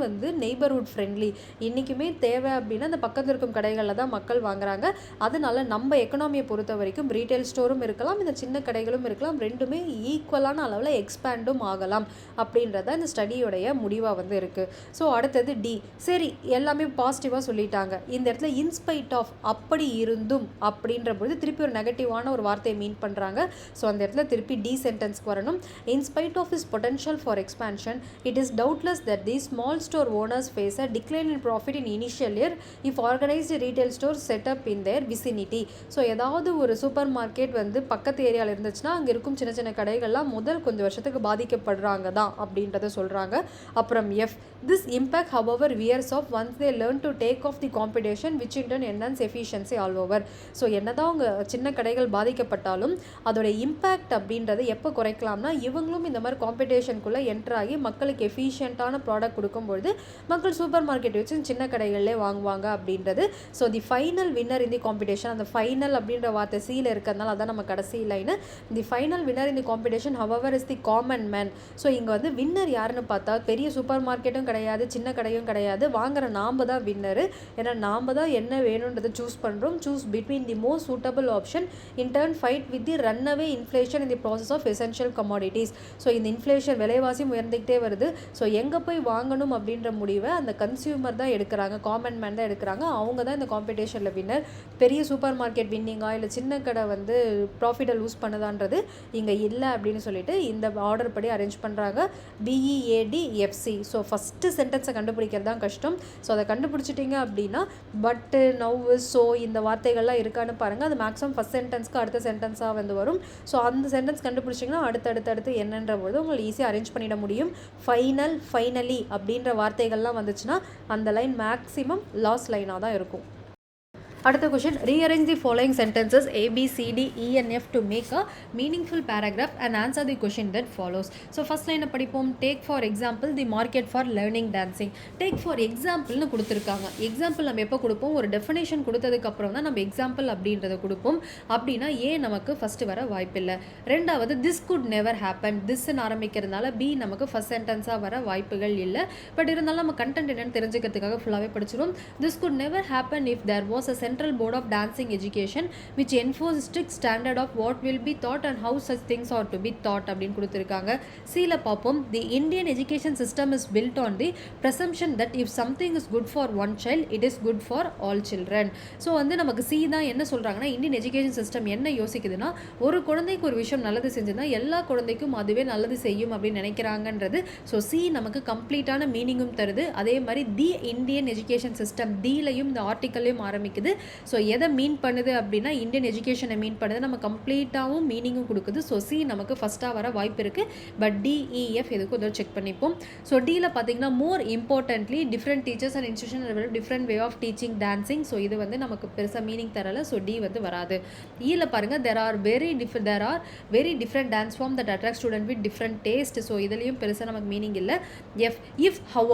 நெய்பர்ஹுட் ஃப்ரெண்ட்லி, இன்றைக்குமே தேவை அப்படின்னா அந்த பக்கத்தில் இருக்கும் கடைகளில் தான் மக்கள் வாங்குறாங்க. அதனால நம்ம எக்கனாமியை பொறுத்த வரைக்கும் ரீட்டைல் ஸ்டோரும் இருக்கலாம், இந்த சின்ன கடைகளும் இருக்கலாம், ரெண்டுமே ஈக்குவலான அளவில் எக்ஸ்பேண்டும் ஆகலாம் அப்படின்றத இந்த ஸ்டடியோடைய முடிவாக இருக்குது. ஸோ அடுத்தது டி. சரி, எல்லாமே பாசிட்டிவாக சொல்லிட்டாங்க. இந்த இடத்துல இன்ஸ்பைட் ஆஃப் அப்படி இருந்தும் அப்படின்ற பொழுது திருப்பி ஒரு நெகட்டிவான ஒரு வார்த்தையை மீன் பண்ணுறாங்க. ஸோ அந்த இடத்துல திருப்பி டி சென்டென்ஸ்க்கு வரணும். In spite of its potential for expansion it is doubtless that the small store owners face a decline in profit in initial year if organised retail store set up in their vicinity. So ஏதாவது ஒரு சூப்பர் மார்க்கெட் பக்கத்து ஏரியாவில் இருந்துச்சுன்னா அங்கே இருக்கும் சின்ன சின்ன கடைகள்லாம் முதல் கொஞ்சம் வருஷத்துக்கு பாதிக்கப்படுறாங்க தான் அப்படின்றத சொல்கிறாங்க. அப்புறம் F, this impact however wears off once they learn to take off the competition which in turn enhance efficiency all over. So என்னதான் அவங்க சின்ன கடைகள் பாதிக்கப்பட்டாலும் அதோட இம்பேக்ட் அப்படின்றத எப்போ குறைக்கலாம்னா இவங்களும் இந்த மாதிரி காம்படிஷனுக்குள்ளே என்ட்ராகி மக்களுக்கு எஃபிஷியன்ட்டான ப்ராடக்ட் கொடுக்கும்பொழுது மக்கள் சூப்பர் மார்க்கெட் வச்சு சின்ன கடைகள்லே வாங்குவாங்க அப்படின்றது. So the final winner in the competition, அந்த ஃபைனல் அப்படின்ற வார்த்தை சீல இருக்கிறதுனால அதான் நம்ம கடைசி line. The final winner in the competition however is the common man. So இங்கே வின்னர் யாருன்னு பார்த்தா பெரிய சூப்பர் மார்க்கெட்டும் கிடையாது, சின்ன கடையும் கிடையாது, வாங்குற நாம தான் வின்னரு. ஏன்னா நாம தான் என்ன வேணுன்றதை சூஸ் பண்ணுறோம். Choose between the most suitable option, in turn fight with the runaway inflation in the process of essential commodities. So இந்த இன்ஃப்ளேஷன் விலைவாசியும் உயர்ந்துக்கிட்டே வருது. ஸோ எங்கே போய் வாங்கணும் அப்படின்ற முடிவை அந்த கன்சியூமர் தான் எடுக்கிறாங்க, காமன் மேன் தான் எடுக்கிறாங்க. அவங்க தான் இந்த காம்படிஷனில் வின்னர். பெரிய சூப்பர் மார்க்கெட் வின்னிங்கா இல்லை சின்ன கடை ப்ராஃபிட்டை லூஸ் பண்ணுதான்றது இங்கே இல்லை அப்படின்னு சொல்லிட்டு இந்த ஆர்டர் படி அரேஞ்ச் பண்ணுறாங்க. BEADFC. ஸோ ஃபஸ்ட்டு சென்டென்ஸை கண்டுபிடிக்கிறது தான் கஷ்டம். ஸோ அதை கண்டுபிடிச்சிட்டிங்க அப்படின்னா பட்டு, நவ்வு, ஸோ இந்த வார்த்தைகள்லாம் இருக்கான்னு பாருங்கள். அது மேக்ஸிமம் ஃபஸ்ட் சென்டென்ஸ்க்கு அடுத்த சென்டென்ஸாக வரும். ஸோ அந்த சென்டென்ஸ் கண்டுபிடிச்சிங்கன்னா அடுத்தடுத்து என்னன்ற போது உங்களுக்கு ஈஸியாக அரேஞ்ச் பண்ணிட முடியும். ஃபைனலி அப்படின்ற வார்த்தைகள்லாம் வந்துச்சுன்னா அந்த லைன் மேக்ஸிமம் லாஸ்ட் லைனாக தான் இருக்கும். அடுத்த question, rearrange the following sentences A, B, C, D, E and F to make a meaningful paragraph and answer the question that follows. So first line படிப்போம். Take for example the market for learning dancing. Take for example னு கொடுத்துருக்காங்க. எக்ஸாம்பிள் நம்ம எப்போ கொடுப்போம்? ஒரு டெஃபினேஷன் கொடுத்ததுக்கு அப்புறம் தான் நம்ம எக்ஸாம்பிள் அப்படின்றத கொடுப்போம். அப்படின்னா ஏன் நமக்கு ஃபர்ஸ்ட் வர வாய்ப்பில்லை. ரெண்டாவது this could never happen. Thisன்னு ஆரம்பிக்கிறதுனால B நமக்கு ஃபர்ஸ்ட் சென்டென்ஸாக வர வாய்ப்புகள் இல்லை. பட் இருந்தாலும் நம்ம கண்டென்ட் என்னன்னு தெரிஞ்சுக்கிறதுக்காக ஃபுல்லாகவே படிச்சிடும். This could never happen if there was a central board of dancing education which enforces strict standard of what will be taught and how such things are to be taught அப்படின்னு கொடுத்துருக்காங்க. சீல பார்ப்போம். The Indian education system is built on the presumption that if something is good for one child it is good for all children. So வந்து நமக்கு சி தான் என்ன சொல்கிறாங்கன்னா, இந்தியன் எஜுகேஷன் சிஸ்டம் என்ன யோசிக்குதுன்னா, ஒரு குழந்தைக்கு ஒரு விஷயம் நல்லது செஞ்சுன்னா எல்லா குழந்தைக்கும் அதுவே நல்லது செய்யும் அப்படின்னு நினைக்கிறாங்கன்றது. ஸோ சி நமக்கு கம்ப்ளீட்டான மீனிங்கும் தருது. அதே மாதிரி தி இந்தியன் எஜுகேஷன் சிஸ்டம் டிலையும் இந்த ஆர்டிக்கல்லையும் ஆரம்பிக்குது. ஸோ எதை மீன் பண்ணுது அப்படின்னா இந்தியன் எஜுகேஷனை மீன் பண்ணுது, நம்ம கம்ப்ளீட்டாகவும் மீனிங்கும் கொடுக்குது. ஸோ சி நமக்கு ஃபஸ்ட்டாக வர வாய்ப்பு இருக்குது. பட் டிஇஎஃப் எதுக்கும் இதோ செக் பண்ணிப்போம். ஸோ டியில் பார்த்தீங்கன்னா more importantly different teachers and institution different way of teaching dancing. So இது வந்து நமக்கு பெருசாக மீனிங் தரலை. ஸோ டி வந்து வராது. ஈல பாருங்கள், there are very different dance form that attract student with different taste. So இதுலேயும் பெருசாக நமக்கு மீனிங் இல்லை. F if have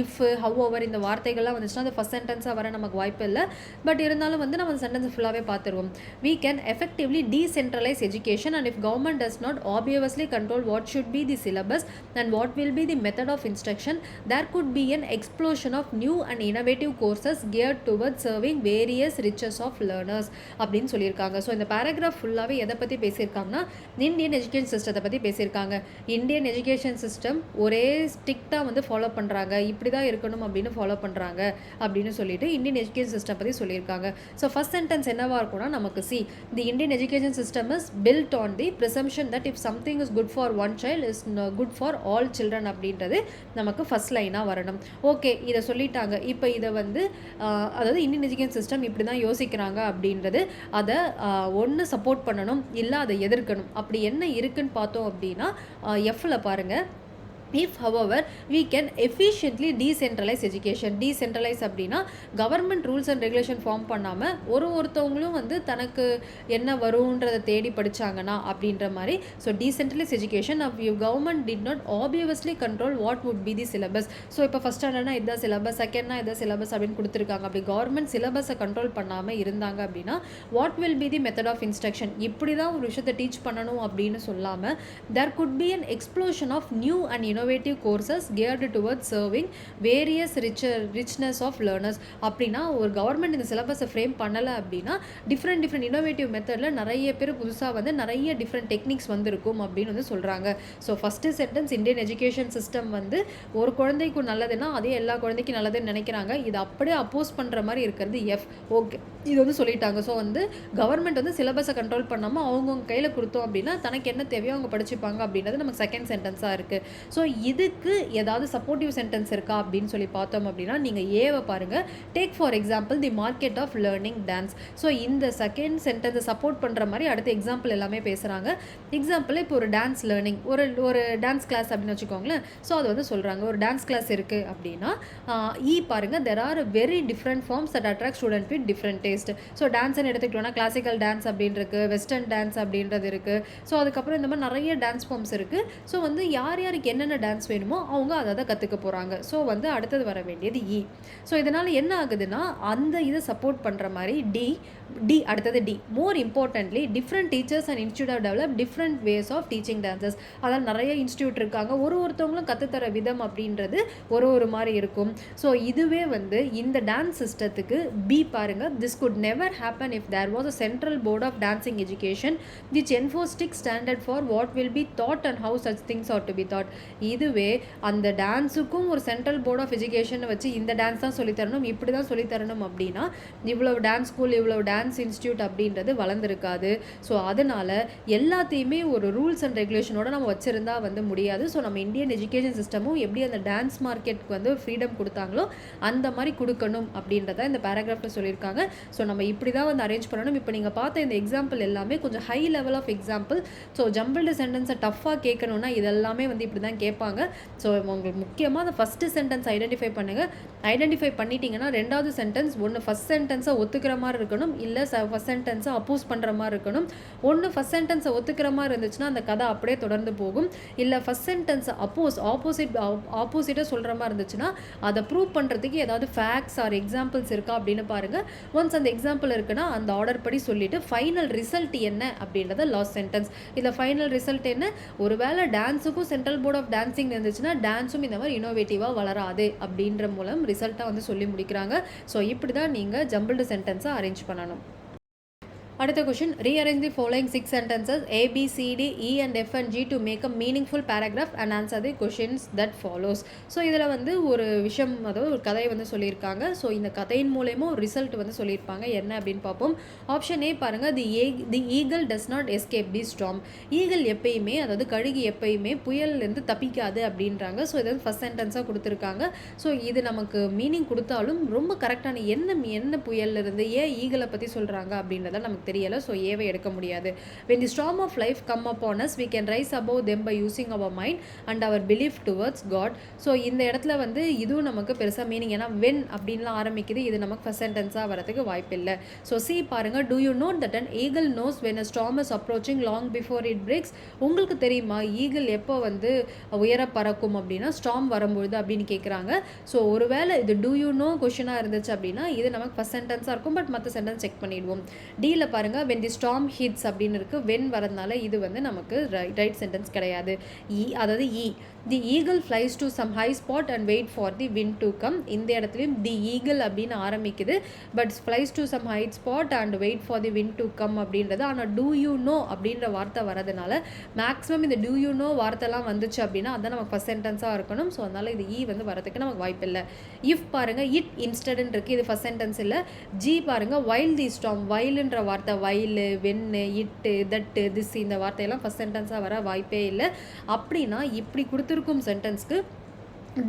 if have இந்த வார்த்தைகள்லாம் வந்துச்சுன்னா அது ஃபஸ்ட் சென்டென்ஸாக வர நமக்கு வாய்ப்பு இல்லை. பட் இருந்தாலும் வந்து நம்ம சென்டென்ஸ் ஃபுல்லாகவே பார்த்துருவோம். We can effectively decentralize education and if government does not obviously control what should be the syllabus and what will be the method of instruction, there could be an explosion of new and innovative courses geared towards serving various riches of learners அப்படின்னு சொல்லியிருக்காங்க. ஸோ இந்த பேராகிராஃப் ஃபுல்லாகவே எதை பற்றி பேசியிருக்காங்கன்னா இந்தியன் எஜுகேஷன் சிஸ்டத்தை பற்றி பேசியிருக்காங்க. இந்தியன் எஜுகேஷன் சிஸ்டம் ஒரே ஸ்ட்ரிக்டாக வந்து ஃபாலோ பண்ணுறாங்க, இப்படி தான் இருக்கணும் அப்படின்னு ஃபாலோ பண்ணுறாங்க அப்படின்னு சொல்லிட்டு இந்தியன் எஜுகேஷன் சிஸ்டம் பற்றி சொல்லியிருக்காங்க. ஸோ ஃபர்ஸ்ட் சென்டென்ஸ் என்னவாக இருக்கும்னா நமக்கு see the Indian education system is built on the presumption that if something is good for one child is good for all children அப்படின்றது நமக்கு ஃபர்ஸ்ட் லைனாக வரணும். ஓகே, இதை சொல்லிட்டாங்க. இப்போ இதை வந்து அதாவது இந்தியன் எஜுகேஷன் சிஸ்டம் இப்படி தான் யோசிக்கிறாங்க அப்படின்றது அதை ஒன்று சப்போர்ட் பண்ணணும், இல்லை அதை எதிர்க்கணும். அப்படி என்ன இருக்குன்னு பார்த்தோம் அப்படின்னா எஃப்ல பாருங்கள். If however we can efficiently decentralize education, decentralize அப்படின்னா government rules and regulation form பண்ணாமல் ஒருத்தவங்களும் வந்து தனக்கு என்ன வரும்ன்றதை தேடி படித்தாங்கன்னா அப்படின்ற மாதிரி. So decentralized education of your government did not obviously control what would be the syllabus. So இப்போ ஃபஸ்ட் ஸ்டாண்டர்ட்னா இதுதான் சிலபஸ், செகண்ட்னா இதுதான் சிலபஸ் அப்படின்னு கொடுத்துருக்காங்க. அப்படி கவர்மெண்ட் சிலபஸை கண்ட்ரோல் பண்ணாமல் இருந்தாங்க அப்படின்னா what will be the method of instruction, இப்படி தான் ஒரு விஷயத்தை டீச் பண்ணணும் அப்படின்னு சொல்லாமல் there could be an explosion of new and innovative courses geared towards serving various richness of learners. அப்படின்னா ஒரு கவர்மெண்ட் இந்த சிலபஸை ஃப்ரேம் பண்ணலை அப்படின்னா டிஃப்ரெண்ட் இன்னோவேட்டிவ் மெத்தடில் நிறைய பேர் புதுசாக வந்து நிறைய டிஃப்ரெண்ட் டெக்னிக்ஸ் வந்துருக்கும் அப்படின்னு வந்து சொல்கிறாங்க. So first sentence Indian education system வந்து ஒரு குழந்தைக்கு நல்லதுன்னா அதே எல்லா குழந்தைக்கும் நல்லதுன்னு நினைக்கிறாங்க. இது அப்படியே அப்போஸ் பண்ணுற மாதிரி இருக்கிறது எஃப். ஓகே, இது வந்து சொல்லிட்டாங்க. ஸோ வந்து கவர்மெண்ட் வந்து சிலபஸை கண்ட்ரோல் பண்ணாமல் அவங்கவுங்க கையில் கொடுத்தோம் அப்படின்னா தனக்கு என்ன தேவையோ அவங்க படிச்சுப்பாங்க அப்படின்றது நமக்கு செகண்ட் சென்டென்ஸாக இருக்குது. ஸோ இதுக்கு ஏதாவது சப்போர்ட்டிவ் சென்டென்ஸ் இருக்கா அப்படின்னு சொல்லி பார்த்தோம் அப்படின்னா நீங்கள் ஏவை பாருங்கள். Take for example the market of learning dance. So இந்த செகண்ட் சென்டென்ஸை சப்போர்ட் பண்ணுற மாதிரி அடுத்த எக்ஸாம்பிள் எல்லாமே பேசுகிறாங்க. எக்ஸாம்பிள் இப்போ ஒரு டான்ஸ் லேர்னிங் ஒரு டான்ஸ் கிளாஸ் அப்படின்னு வச்சுக்கோங்களேன். ஸோ அது வந்து சொல்கிறாங்க ஒரு டான்ஸ் கிளாஸ் இருக்குது அப்படின்னா பாருங்கள் there are very different forms that attract student with different taste. So டான்ஸ்ன்னு எடுத்துக்கிட்டோம்னா கிளாசிக்கல் டான்ஸ் அப்படின்னு இருக்குது, வெஸ்டர்ன் டான்ஸ் அப்படின்றது இருக்குது. ஸோ அதுக்கப்புறம் இந்த மாதிரி நிறைய டான்ஸ் ஃபார்ம்ஸ் இருக்குது. ஸோ வந்து யாருக்கு என்னென்ன டான்ஸ் வேணுமோ அவங்க அதை கற்றுக்க போகிறாங்க. ஸோ வந்து அடுத்தது வர வேண்டியது இ. ஸோ இதனால் என்ன ஆகுதுன்னா அந்த இதை சப்போர்ட் பண்ணுற மாதிரி டி அடுத்தது D. More importantly different teachers and institute of develop different ways of teaching dances. அதாவது நிறைய இன்ஸ்டியூட் இருக்காங்க, ஒருத்தவங்களும் கற்றுத்தர விதம் அப்படின்றது ஒரு மாதிரி இருக்கும். ஸோ இதுவே வந்து இந்த டான்ஸ் சிஸ்டத்துக்கு பி பாருங்கள். This could never happen if there was a central board of dancing education which enforce strict standard for what will be taught and how such things are to be taught. இதுவே அந்த டான்ஸுக்கும் ஒரு சென்ட்ரல் போர்ட் ஆஃப் எஜுகேஷனை வச்சு இந்த டான்ஸ் தான் சொல்லித்தரணும், இப்படி தான் சொல்லித்தரணும் அப்படின்னா இவ்வளவு டான்ஸ் ஸ்கூல் இவ்வளவு டான்ஸ் இன்ஸ்டியூட் அப்படின்றது வளர்ந்துருக்காது. ஸோ அதனால் எல்லாத்தையுமே ஒரு ரூல்ஸ் அண்ட் ரெகுலேஷனோட நம்ம வச்சுருந்தா வந்து முடியாது. ஸோ நம்ம இந்தியன் எஜுகேஷன் சிஸ்டமும் எப்படி அந்த டான்ஸ் மார்க்கெட்டுக்கு வந்து ஃப்ரீடம் கொடுத்தாங்களோ அந்த மாதிரி கொடுக்கணும் அப்படின்றத இந்த பேராகிராஃபில் சொல்லியிருக்காங்க. ஸோ நம்ம இப்படி தான் வந்து அரேஞ்ச் பண்ணணும். இப்போ நீங்கள் பார்த்த இந்த எக்ஸாம்பிள் எல்லாமே கொஞ்சம் high level of example. So jumbled சென்டென்ஸை டஃப்பாக கேட்கணுன்னா இதெல்லாமே வந்து இப்படி தான் கேட்பாங்க. ஸோ உங்களுக்கு முக்கியமாக அந்த ஃபஸ்ட்டு சென்டென்ஸ் ஐடென்டிஃபை பண்ணுங்கள். ஐடென்டிஃபை பண்ணிட்டீங்கன்னா ரெண்டாவது சென்டென்ஸ் ஒன்று ஃபஸ்ட் சென்டென்ஸை ஒத்துக்கிற மாதிரி இருக்கணும், இல்லை ஃபஸ்ட் சென்டென்ஸை அப்போஸ் பண்ணுற மாதிரி இருக்கணும். ஒன்று ஃபஸ்ட் சென்டென்ஸை ஒத்துக்கிற மாதிரி இருந்துச்சுன்னா அந்த கதை அப்படியே தொடர்ந்து போகும். இல்லை ஃபஸ்ட் சென்டென்ஸை ஆப்போசிட்டாக சொல்கிற மாதிரி இருந்துச்சுன்னா அதை ப்ரூவ் பண்ணுறதுக்கு ஏதாவது ஃபேக்ட்ஸ் ஆர் எக்ஸாம்பிள்ஸ் இருக்கா அப்படின்னு பாருங்கள். ஒன்ஸ் அந்த எக்ஸாம்பிள் இருக்குன்னா அந்த ஆர்டர் படி சொல்லிவிட்டு ஃபைனல் ரிசல்ட் என்ன அப்படின்றத லாஸ்ட் சென்டென்ஸ். இதில் ஃபைனல் ரிசல்ட் என்ன, ஒருவேளை டான்ஸுக்கும் சென்ட்ரல் போர்ட் ஆஃப் டான்சிங் இருந்துச்சுன்னா டான்ஸும் இந்த மாதிரி இனோவேட்டிவாக வளராது அப்படின்ற மூலம் ரிசல்ட்டாக வந்து சொல்லி முடிக்கிறாங்க. ஸோ இப்படி தான் நீங்கள் ஜம்பிள்டு சென்டென்ஸை அரேஞ்ச் பண்ணணும். அடுத்த question, rearrange the following 6 sentences A, B, C, D, E and F and G to make a meaningful paragraph and answer the questions that follows. So இதில் வந்து ஒரு விஷயம், அதாவது ஒரு கதையை வந்து சொல்லியிருக்காங்க. ஸோ இந்த கதையின் மூலயமா ஒரு ரிசல்ட் வந்து சொல்லியிருப்பாங்க. என்ன அப்படின்னு பார்ப்போம். ஆப்ஷன் ஏ பாருங்கள், the eagle does not escape the storm. Eagle எப்பயுமே, அதாவது கழுகு எப்பயுமே புயல்லேருந்து தப்பிக்காது அப்படின்றாங்க. ஸோ இதை ஃபஸ்ட் சென்டென்ஸாக கொடுத்துருக்காங்க. ஸோ இது நமக்கு மீனிங் கொடுத்தாலும் ரொம்ப கரெக்டான என்ன புயல்லேருந்து ஏன் ஈகிளை பற்றி சொல்கிறாங்க அப்படின்றத நமக்கு தெரியல. ஸோ ஏவை எடுக்க முடியாது. when the storm of life come upon us we can rise above them by using our mind and our belief towards God. So இந்த இடத்துல வந்து இதுவும் நமக்கு பெருசாக மீனிங், ஏன்னா வென் அப்படின்லாம் ஆரம்பிக்குது. இது நமக்கு ஃபர்ஸ்ட் சென்டென்ஸாக வரதுக்கு வாய்ப்பு இல்லை. ஸோ சி பாருங்க, do you know that an eagle knows when a storm is approaching long before it breaks? உங்களுக்கு தெரியுமா ஈகிள் எப்போ வந்து உயர பறக்கும் அப்படின்னா ஸ்டார்ம் வரும்பொழுது அப்படின்னு கேட்குறாங்க. ஸோ ஒருவேளை இது do you know கொஷனாக இருந்துச்சு அப்படின்னா இது நமக்கு ஃபர்ஸ்ட் சென்டென்ஸாக இருக்கும். பட் மற்ற சென்டென்ஸ் செக் பண்ணிடுவோம். டீல பாருங்க, when the storm hits அப்படின்னு இருக்கு. when வரதுனால இது வந்து நமக்கு ரைட் சென்டென்ஸ் கிடையாது. அதாவது the eagle flies to some high spot and wait for the wind to come. இந்த இடத்துலையும் the eagle அப்படின்னு ஆரம்பிக்குது. But flies to some high spot and wait for the wind to come அப்படின்றது. ஆனால் do you know அப்படின்ற வார்த்தை வரதுனால மேக்ஸிமம் இந்த do you know வார்த்தைலாம் வந்துச்சு அப்படின்னா அதான் நமக்கு ஃபர்ஸ்ட் சென்டென்ஸாக இருக்கணும். ஸோ அதனால் இது வந்து வரதுக்கு நமக்கு வாய்ப்பு இல்லை. இஃப் பாருங்க, இட் இன்ஸ்டன்ட் இருக்கு. இது ஃபர்ஸ்ட் சென்டென்ஸ் இல்லை. ஜி பாருங்க, while the storm, whileன்ற வார்த்தை, while, when, it, that, this இந்த வார்த்தையெல்லாம் ஃபர்ஸ்ட் சென்டென்ஸாக வர வாய்ப்பே இல்லை. அப்படின்னா இப்படி கொடுத்துருக்கும் சென்டென்ஸ்க்கு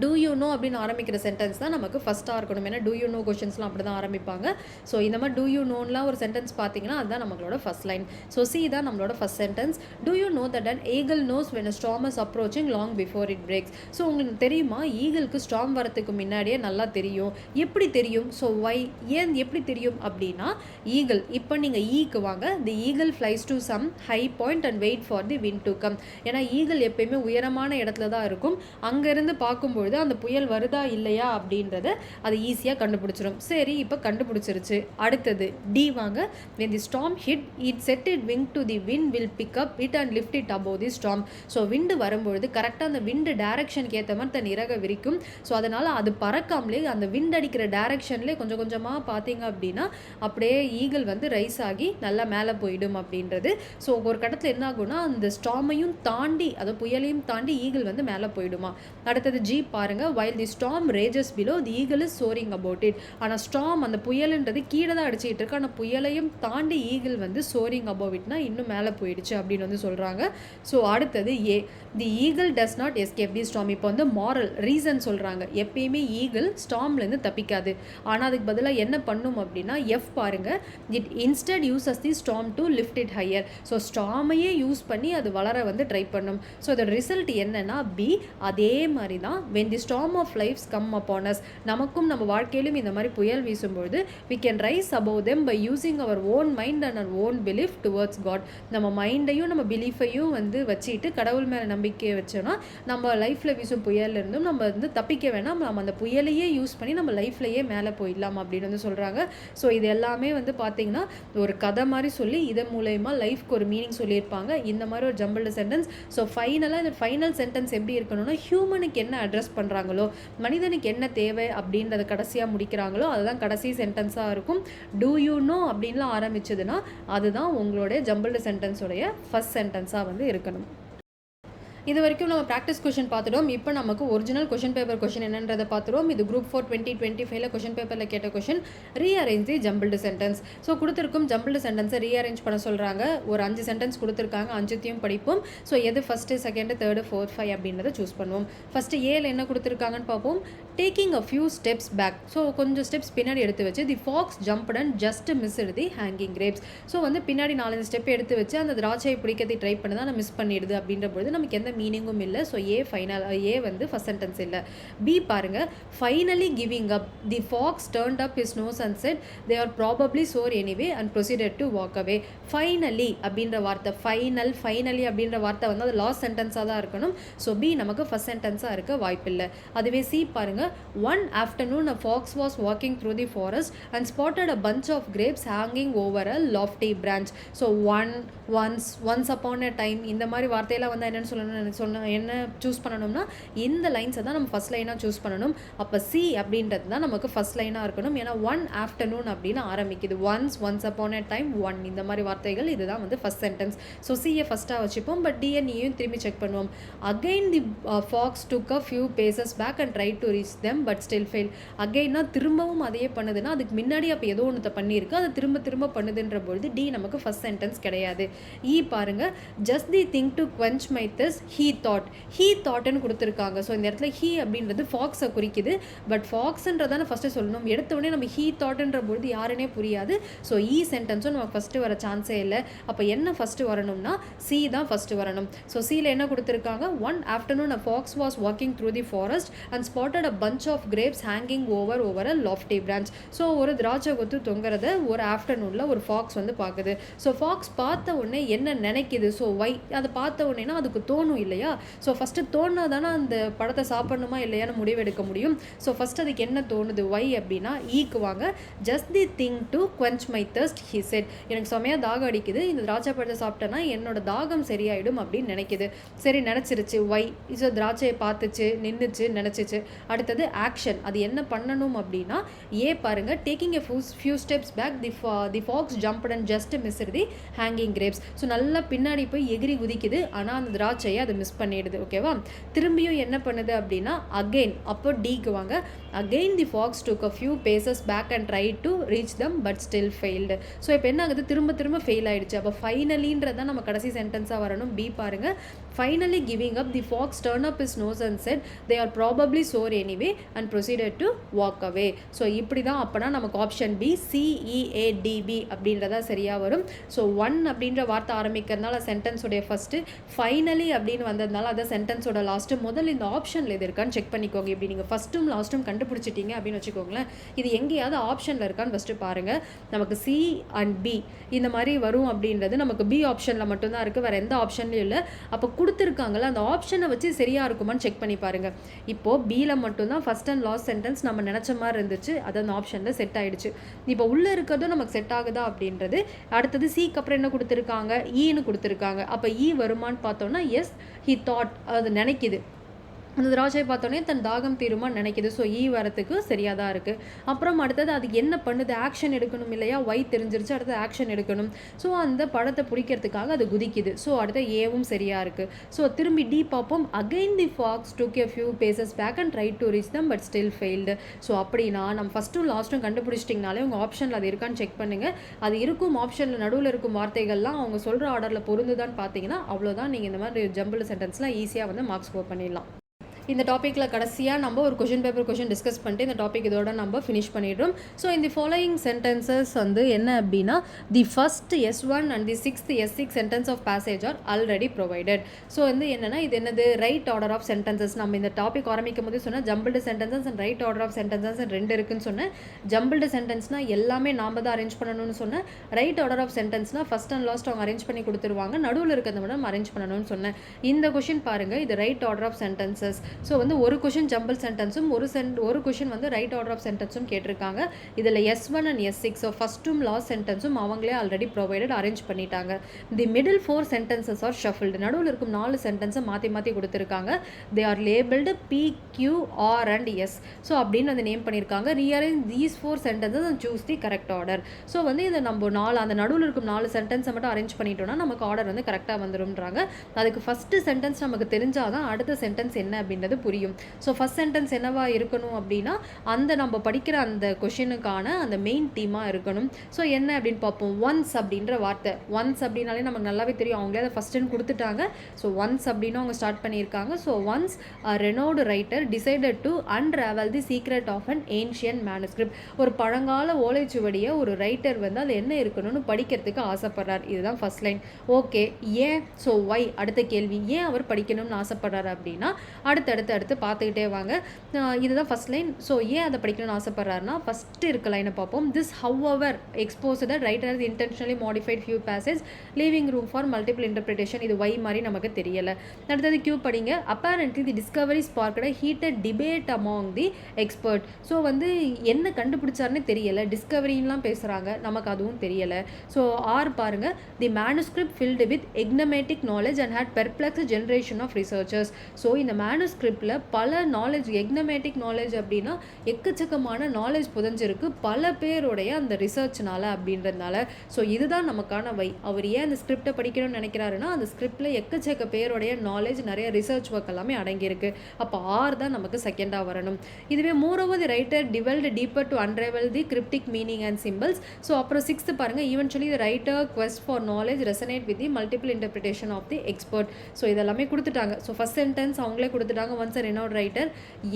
do you know அப்படின்னு ஆரம்பிக்கிற சென்டென்ஸ் தான் நமக்கு ஃபஸ்ட்டாக இருக்கணும். ஏன்னா do you know கொஷின்ஸ்லாம் அப்படி தான் ஆரம்பிப்பாங்க. ஸோ இந்த மாதிரி do you knowலாம் ஒரு சென்டென்ஸ் பார்த்தீங்கன்னா அதுதான் நம்மளோட ஃபஸ்ட் லைன். ஸோ சி தான் நம்மளோட first sentence. do you know that an eagle knows when a storm is approaching long before it breaks? So உங்களுக்கு தெரியுமா ஈகிளுக்கு ஸ்டார்ம் வரத்துக்கு முன்னாடியே நல்லா தெரியும். எப்படி தெரியும்? ஸோ ஏன் எப்படி தெரியும் அப்படின்னா ஈகிள், இப்போ நீங்கள் ஈக்கு வாங்க, the eagle flies to some high point and wait for the wind to come. ஏன்னா ஈகிள் எப்பயுமே உயரமான இடத்துல தான் இருக்கும். அங்கேருந்து பார்க்கும்போது அந்த புயல் வருதா இல்லையா அப்படின்றத அது ஈஸியாக கண்டுபிடிச்சிடும். சரி, இப்போ கண்டுபிடிச்சிருச்சு. அடுத்தது டி வாங்க, when the storm hit it set it wing to the wind will pick up it and lift it above the storm. So wind வரும்பொழுது கரெக்டாக அந்த விண்டு டைரக்ஷனுக்கு ஏற்ற மாதிரி தன் இறக விரிக்கும். ஸோ அதனால் அது பறக்காமலே அந்த விண்டு அடிக்கிற டைரக்ஷன்லேயே கொஞ்சம் கொஞ்சமாக பார்த்தீங்க அப்படின்னா அப்படியே ஈகிள் வந்து ரைஸ் ஆகி நல்லா மேலே போயிடும் அப்படின்றது. ஸோ ஒரு கட்டத்தில் என்ன ஆகும்னா அந்த ஸ்டார்மையும் தாண்டி, அதை புயலையும் தாண்டி ஈகிள் வந்து மேலே போயிடுமா. அடுத்தது ஜி பாருங்க, while the storm rages below the eagle is soaring about it. ஆனால் ஸ்டார்ம் அந்த புயல்ன்றது கீழே தான் அடிச்சுட்டு இருக்கு. ஆனால் புயலையும் தாண்டி ஈகிள் வந்து soaring above itனா இன்னும் மேலே போயிடுச்சு அப்படின்னு வந்து சொல்கிறாங்க. ஸோ அடுத்தது A, the eagle does not escape the storm. இப்போ வந்து மாரல் ரீசன் சொல்கிறாங்க, எப்பயுமே ஈகிள் ஸ்டார்ம்லேருந்து தப்பிக்காது. ஆனால் அதுக்கு பதிலாக என்ன பண்ணும் அப்படின்னா எஃப் பாருங்க, it instead uses the storm to lift it higher. So ஸ்டார்மையே யூஸ் பண்ணி அது வளர வந்து ட்ரை பண்ணும். ஸோ அதோட ரிசல்ட் என்னன்னா பி. அதே மாதிரி தான் when the storm of lives come upon us, நமக்கும் நம்ம வாழ்க்கையிலும் இந்த மாதிரி புயல் வீசும்பொழுது we can rise above them by using our own mind and our own belief towards God. நம்ம மைண்டையும் நம்ம பிலீஃபையும் வந்து வச்சுட்டு கடவுள் மேலே நம்பிக்கை வச்சோன்னா நம்ம லைஃப்பில் வீசும் புயல்லேருந்தும் நம்ம வந்து தப்பிக்க வேணாம், நம்ம அந்த புயலையே யூஸ் பண்ணி நம்ம லைஃப்லையே மேலே போயிடலாம் அப்படின்னு வந்து சொல்கிறாங்க. ஸோ இது எல்லாமே வந்து பார்த்தீங்கன்னா ஒரு கதை மாதிரி சொல்லி இதன் மூலயமா லைஃப்க்கு ஒரு மீனிங் சொல்லியிருப்பாங்க. இந்த மாதிரி ஒரு ஜம்பிள்டு சென்டென்ஸ். ஸோ ஃபைனலாக இந்த ஃபைனல் சென்டென்ஸ் எப்படி இருக்கணும்னா ஹியூமனுக்கு என்ன அட்ரஸ் பண்ணுறாங்களோ, மனிதனுக்கு என்ன தேவை அப்படின்றத கடைசியாக முடிக்கிறாங்களோ அதுதான் கடைசி சென்டென்ஸாக இருக்கும். do you know அப்படின்லாம் ஆரம்பிச்சதுன்னா அதுதான் உங்களுடைய ஜம்பிள்டு சென்டென்ஸோடைய ஃபர்ஸ்ட் சென்டென்ஸாக வந்து இருக்கணும். இது வரைக்கும் நம்ம ப்ராக்டிஸ் கொஷின் பார்த்துட்டோம். இப்போ நமக்கு ஒரிஜினல் கொஷின் பேப்பர் கொஷின் என்னன்றதை பார்த்துருவோம். இது குரூப் 4 2025 கொஷின் பேப்பரில் கேட்ட question, rearrange the jumbled sentence. So கொடுத்துருக்கும் ஜம்பிள்டு சென்டென்ஸை ரீஅரேஞ்ச் பண்ண சொல்கிறாங்க. ஒரு 5 சென்டென்ஸ் கொடுத்துருக்காங்க, 5த்தையும் படிப்போம். ஸோ எது ஃபஸ்ட்டு, செகண்டு, தேர்டு, 4, 5 அப்படின்றத சூஸ் பண்ணுவோம். ஃபஸ்ட்டு ஏல என்ன கொடுத்துருக்காங்கன்னு பார்ப்போம். Taking a few steps back. So கொஞ்சம் ஸ்டெப்ஸ் பின்னாடி எடுத்து வச்சு the fox jumped and just missed the hanging grapes. So வந்து பின்னாடி 4 ஸ்டெப் எடுத்து வச்சு அந்த திராட்சையை பிடிக்கிறதை ட்ரை பண்ணி தான் மிஸ் பண்ணிடுது அப்படின்ற பொழுது நமக்கு எந்த மீனிங்கும் இல்லை. ஸோ ஏ ஃபைனல், ஏ வந்து ஃபர்ஸ்ட் சென்டென்ஸ் இல்லை. பி பாருங்க, finally giving up the fox turned up his nose and said they are probably sour anyway and proceeded to walk away. Finally அப்படின்ற வார்த்தை, ஃபைனலி அப்படின்ற வார்த்தை வந்து அது லாஸ்ட் சென்டென்ஸாக தான் இருக்கணும். ஸோ பி நமக்கு ஃபர்ஸ்ட் சென்டென்ஸாக இருக்க வாய்ப்பில்லை. அதுவே சி பாருங்க, one afternoon a fox was walking through the forest and spotted a bunch of grapes hanging over a lofty branch. So once upon a time இந்த மாதிரி வார்த்தையெல்லாம் வந்து என்னென்னு என்ன சூஸ் பண்ணணும்னா இந்த லைன்ஸை தான் நம்ம ஃபர்ஸ்ட் லைனாக சூஸ் பண்ணணும். அப்போ சி அப்படின்றது தான் நமக்கு ஃபர்ஸ்ட் லைனாக இருக்கணும். ஏன்னா ஒன் ஆஃப்டர்நூன் அப்படின்னு ஆரம்பிக்குது. Once upon a time, one இந்த மாதிரி வார்த்தைகள் இதுதான் வந்து ஃபர்ஸ்ட் சென்டென்ஸ். ஸோ சியை ஃபர்ஸ்ட்டாக வச்சுப்போம். பட் டிஎன்இயும் திரும்பி செக் பண்ணுவோம். Again the fox took a few paces back and try to reach them but still fail. அகைன்னா திரும்பவும் அதையே பண்ணுதுன்னா அதுக்கு முன்னாடி அப்போ ஏதோ ஒன்று பண்ணியிருக்கு, அதை திரும்ப பண்ணுதுன்ற பொழுது டி நமக்கு ஃபர்ஸ்ட் சென்டென்ஸ் கிடையாது. இ பாருங்க, just the thing to quench my thirst he thoughtன்னு கொடுத்துருக்காங்க. ஸோ இந்த இடத்துல ஹீ அப்படின்றது ஃபாக்ஸை குறிக்குது. பட் ஃபாக்ஸ்ன்றதான ஃபஸ்ட்டு சொல்லணும். எடுத்த உடனே நம்ம ஹீ தாட்ன்ற பொழுது யாருன்னே புரியாது. ஸோ இ சென்டென்ஸும் நமக்கு ஃபஸ்ட்டு வர சான்ஸே இல்லை. அப்போ என்ன ஃபஸ்ட்டு வரணும்னா சி தான் ஃபஸ்ட்டு வரணும். ஸோ சியில் என்ன கொடுத்துருக்காங்க, one afternoon a fox was walking through the forest and spotted a bunch of grapes hanging over a lofty branch. So ஒரு திராட்சை கொத்து தொங்குறத ஒரு ஆஃப்டர்நூனில் ஒரு ஃபாக்ஸ் வந்து பார்க்குது. ஸோ ஃபாக்ஸ் பார்த்த உடனே என்ன நினைக்குது, ஸோ வை அதை பார்த்த உடனேனா அதுக்கு தோணும் இல்லையா. ஸோ ஃபஸ்ட்டு தோணுனா தானே அந்த பழத்தை சாப்பிடணுமா இல்லையான்னு முடிவெடுக்க முடியும். ஸோ ஃபஸ்ட் அதுக்கு என்ன தோணுது, வை அப்படின்னா ஈக்கு வாங்க, just the thing to quench my thirst he said. எனக்கு செமையாக தாகம் அடிக்குது, இந்த திராட்சை பழத்தை சாப்பிட்டேன்னா என்னோட தாகம் சரியாயிடும் அப்படின்னு நினைக்குது. சரி நினச்சிருச்சு, வை ஸோ திராட்சையை பார்த்துச்சு, நின்றுச்சு, நினச்சிச்சு. அடுத்தது ஆக்ஷன், அது என்ன பண்ணணும் அப்படின்னா ஏ பாருங்க, taking a few steps back the fox jumped and just missed the hanging grapes. So நல்லா பின்னாடி போய் எகிரி குதிக்குது, ஆனால் அந்த திராட்சையை அதை மிஸ் பண்ணிடுது. ஓகேவா. திரும்பியும் என்ன பண்ணுது அப்படின்னா அகெயின், அப்போ டிக்கு வாங்க, again the fox took a few paces back and try to reach them but still failed. So இப்போ என்ன ஆகுது, திரும்ப ஃபெயில் ஆயிடுச்சு. அப்போ ஃபைனலின்றதான் நம்ம கடைசி சென்டென்ஸாக வரணும். பி பாருங்க, finally giving up the fox turn up his nose and said they are probably sore anyway and proceeded to walk away. So இப்படி தான் அப்போனா நமக்கு ஆப்ஷன் பி CEADB அப்படின்றதா சரியாக வரும். ஸோ ஒன் அப்படின்ற வார்த்தை ஆரம்பிக்கிறதுனால சென்டென்ஸோடைய ஃபஸ்ட்டு, ஃபைனலி அப்படின்னு வந்ததுனால அதான் சென்டென்ஸோட லாஸ்ட்டு. முதல்ல இந்த ஆப்ஷனில் இது இருக்கான்னு செக் பண்ணிக்கோங்க. இப்படி நீங்கள் ஃபஸ்ட்டும் லாஸ்ட்டும் கண்டுபிடிச்சிட்டீங்க அப்படின்னு வச்சுக்கோங்களேன், இது எங்கேயாவது ஆப்ஷனில் இருக்கான்னு ஃபஸ்ட்டு பாருங்கள். நமக்கு சி அண்ட் பி இந்த மாதிரி வரும் அப்படின்றது நமக்கு பி ஆப்ஷனில் மட்டும்தான் இருக்குது, வேறு எந்த ஆப்ஷன்லையும் இல்லை. அப்போ கொடுத்துருக்காங்கள அந்த ஆப்ஷனை வச்சு சரியாக இருக்குமான்னு செக் பண்ணி பாருங்கள். இப்போது பியில் மட்டும்தான் ஃபஸ்ட் அண்ட் லாஸ்ட் சென்டென்ஸ் நம்ம நினச்ச மாதிரி இருந்துச்சு, அது அந்த ஆப்ஷனில் செட் ஆகிடுச்சு. இப்போ உள்ளே இருக்கிறதும் நமக்கு செட் ஆகுதா அப்படின்றது. அடுத்தது சிக்கு அப்புறம் என்ன கொடுத்துருக்காங்க, ஈன்னு கொடுத்துருக்காங்க. அப்போ ஈ வருமானு பார்த்தோன்னா எஸ், ஹி தாட், அது நினைக்குது, அந்த திராட்சையை பார்த்தோன்னே தன் தாகம் தீருமான்னு நினைக்கிது. ஸோ ஈ வரத்துக்கு சரியாக தான் இருக்குது. அப்புறம் அடுத்தது அதுக்கு என்ன பண்ணுது, ஆக்ஷன் எடுக்கணும் இல்லையா. ஒய் தெரிஞ்சிருச்சு, அடுத்தது ஆக்ஷன் எடுக்கணும். ஸோ அந்த பழத்தை பிடிக்கிறதுக்காக அது குதிக்குது. ஸோ அடுத்த ஏவும் சரியாக இருக்குது. ஸோ திரும்பி டி பார்ப்போம், again the fox took a few paces back and try to reach them but still failed. So அப்படின்னா நம்ம ஃபஸ்ட்டும் லாஸ்ட்டும் கண்டுபிடிச்சிட்டிங்கனாலே உங்கள் ஆப்ஷனில் அது இருக்கான்னு செக் பண்ணுங்கள். அது இருக்கும் ஆப்ஷனில் நடுவில் இருக்கும் வார்த்தைகள்லாம் அவங்க சொல்கிற ஆர்டரில் பொருந்துதான்னு பார்த்தீங்கன்னா அவ்வளோதான், நீங்கள் இந்த மாதிரி ஜம்பிள் சென்டென்ஸ்லாம் ஈஸியாக வந்து மார்க்ஸ் ஸ்கோர் பண்ணிடலாம். இந்த டாப்பிக்கில் கடைசியாக நம்ம ஒரு கொஷின் டிஸ்கஸ் பண்ணிட்டு இந்த டாபிக் இதோட நம்ம ஃபினிஷ் பண்ணிடுறோம். ஸோ இந்த ஃபாலோயிங் சென்டென்சஸ் வந்து என்ன அப்படின்னா, the first S1 and the 6th S6 sentence of passage are already provided. So வந்து என்னென்னா இது என்னது, ரைட் ஆர்டர் ஆஃப் சென்டென்சஸ். நம்ம இந்த டாபிக் ஆரம்பிக்கும் போது சொன்னால் jumbled sentences and right order of sentences ரெண்டு இருக்குன்னு சொன்னேன். ஜம்பிள்டு சென்டென்ஸ்னால் எல்லாமே நாம் தான் அரேஞ்ச் பண்ணணும்னு சொன்னேன். ரைட் ஆர்டர் ஆஃப் சென்டென்ஸ்னால் ஃபஸ்ட் அண்ட் லாஸ்ட் அவங்க அரேஞ்ச் பண்ணி கொடுத்துருவாங்க, நடுவில் இருக்கிறத மட்டும் அரேஞ்ச் பண்ணணும்னு சொன்னேன். இந்த கொஷின் பாருங்கள், இது right order of sentences. So வந்து ஒரு கொஷின் ஜம்பிள் சென்டென்ஸும் ஒரு கொஷின் வந்து ரைட் ஆர்டர் ஆஃப் சென்டென்ஸும் கேட்டிருக்காங்க. இதில் S1 அண்ட் S6 ஸோ ஃபஸ்ட்டும் லாஸ்ட் சென்டென்ஸும் அவங்களே ஆல்ரெடி ப்ரொவைடட் அரேஞ்ச் பண்ணிட்டாங்க. The middle 4 sentences are shuffled. நடுவில் இருக்கும் 4 சென்டென்ஸை மாற்றி கொடுத்துருக்காங்க. They are labelled P, Q, R and S. So அப்படின்னு வந்து நேம் பண்ணியிருக்காங்க. Rearrange these 4 sentences and choose the correct order. So வந்து இதை நம்ம அந்த நடுவில் இருக்கும் 4 சென்டென்ஸை மட்டும் அரேஞ்ச் பண்ணிட்டோம்னா நமக்கு ஆர்டர் வந்து கரெக்டாக வந்துடும்ன்றாங்க. அதுக்கு ஃபஸ்ட்டு சென்டென்ஸ் நமக்கு தெரிஞ்சாதான் அடுத்த சென்டென்ஸ் என்ன அப்படின்னு அப்படின்றது புரியும். ஸோ ஃபர்ஸ்ட் சென்டென்ஸ் என்னவா இருக்கணும் அப்படின்னா அந்த நம்ம படிக்கிற அந்த கொஷினுக்கான அந்த மெயின் தீமாக இருக்கணும். ஸோ என்ன அப்படின்னு பார்ப்போம். ஒன்ஸ் அப்படின்ற வார்த்தை, ஒன்ஸ் அப்படின்னாலே நமக்கு நல்லாவே தெரியும், அவங்களே அதை ஃபஸ்ட்டுன்னு கொடுத்துட்டாங்க. ஸோ ஒன்ஸ் அப்படின்னு அவங்க ஸ்டார்ட் பண்ணியிருக்காங்க. So once renowned writer decided to unravel the secret of an ancient manuscript. ஒரு பழங்கால ஓலைச்சுவடியை ஒரு ரைட்டர் வந்து அது என்ன இருக்கணும்னு படிக்கிறதுக்கு ஆசைப்படுறார். இதுதான் ஃபர்ஸ்ட் லைன். ஓகே, ஏன்? ஸோ ஒய், அடுத்த கேள்வி, ஏன் அவர் படிக்கணும்னு ஆசைப்படுறாரு அப்படின்னா அடுத்து பார்த்துக்கிட்டே வாங்க. இதுதான் ஃபர்ஸ்ட் லைன். ஸோ ஏன் அதை படிக்கணும்னு ஆசைப்படுறாருன்னா ஃபர்ஸ்ட் இருக்க லைனை பார்ப்போம். This however expose that writer has intentionally modified few passages leaving room for multiple interpretation. இது ஒய் மாதிரி நமக்கு தெரியல. அடுத்தது கியூ படிங்க. apparently the discovery sparked a heated debate among the expert. So வந்து என்ன கண்டுபிடிச்சாருன்னு தெரியல, டிஸ்கவரின்லாம் பேசுகிறாங்க, நமக்கு அதுவும் தெரியல. ஸோ ஆர் பாருங்க. தி manuscript filled with enigmatic knowledge and had perplexed generation of researchers. So இந்த மேனுஸ்கிரிப்டில் பல நாலேஜ், எக்னமேட்டிக் நாலேஜ் அப்படின்னா எக்கச்சக்கமான நாலேஜ் புதஞ்சிருக்கு பல பேருடைய அந்த ரிசர்ச்னால அப்படின்றதுனால. ஸோ இதுதான் நமக்கான வை. அவர் ஏன் அந்த ஸ்கிரிப்டை படிக்கணும்னு நினைக்கிறாருன்னா அந்த ஸ்கிரிப்டில் எக்கச்சக்க பேருடைய நாலேஜ், நிறைய ரிசர்ச் ஒர்க் எல்லாமே அடங்கியிருக்கு. அப்போ ஆர் தான் நமக்கு செகண்டாக வரணும். இதுவே moreover the writer delved deeper to unravel the cryptic meaning and symbols. So அப்புறம் சிக்ஸ்த் பாருங்க. Eventually the writer quest for knowledge resonate with the multiple interpretation of the expert. So இதெல்லாமே கொடுத்துட்டாங்க. ஸோ ஃபர்ஸ்ட் சென்டென்ஸ் அவங்களே கொடுத்துட்டாங்க. ஒன்ஸ் அ ரெனோட் ரைட்டர்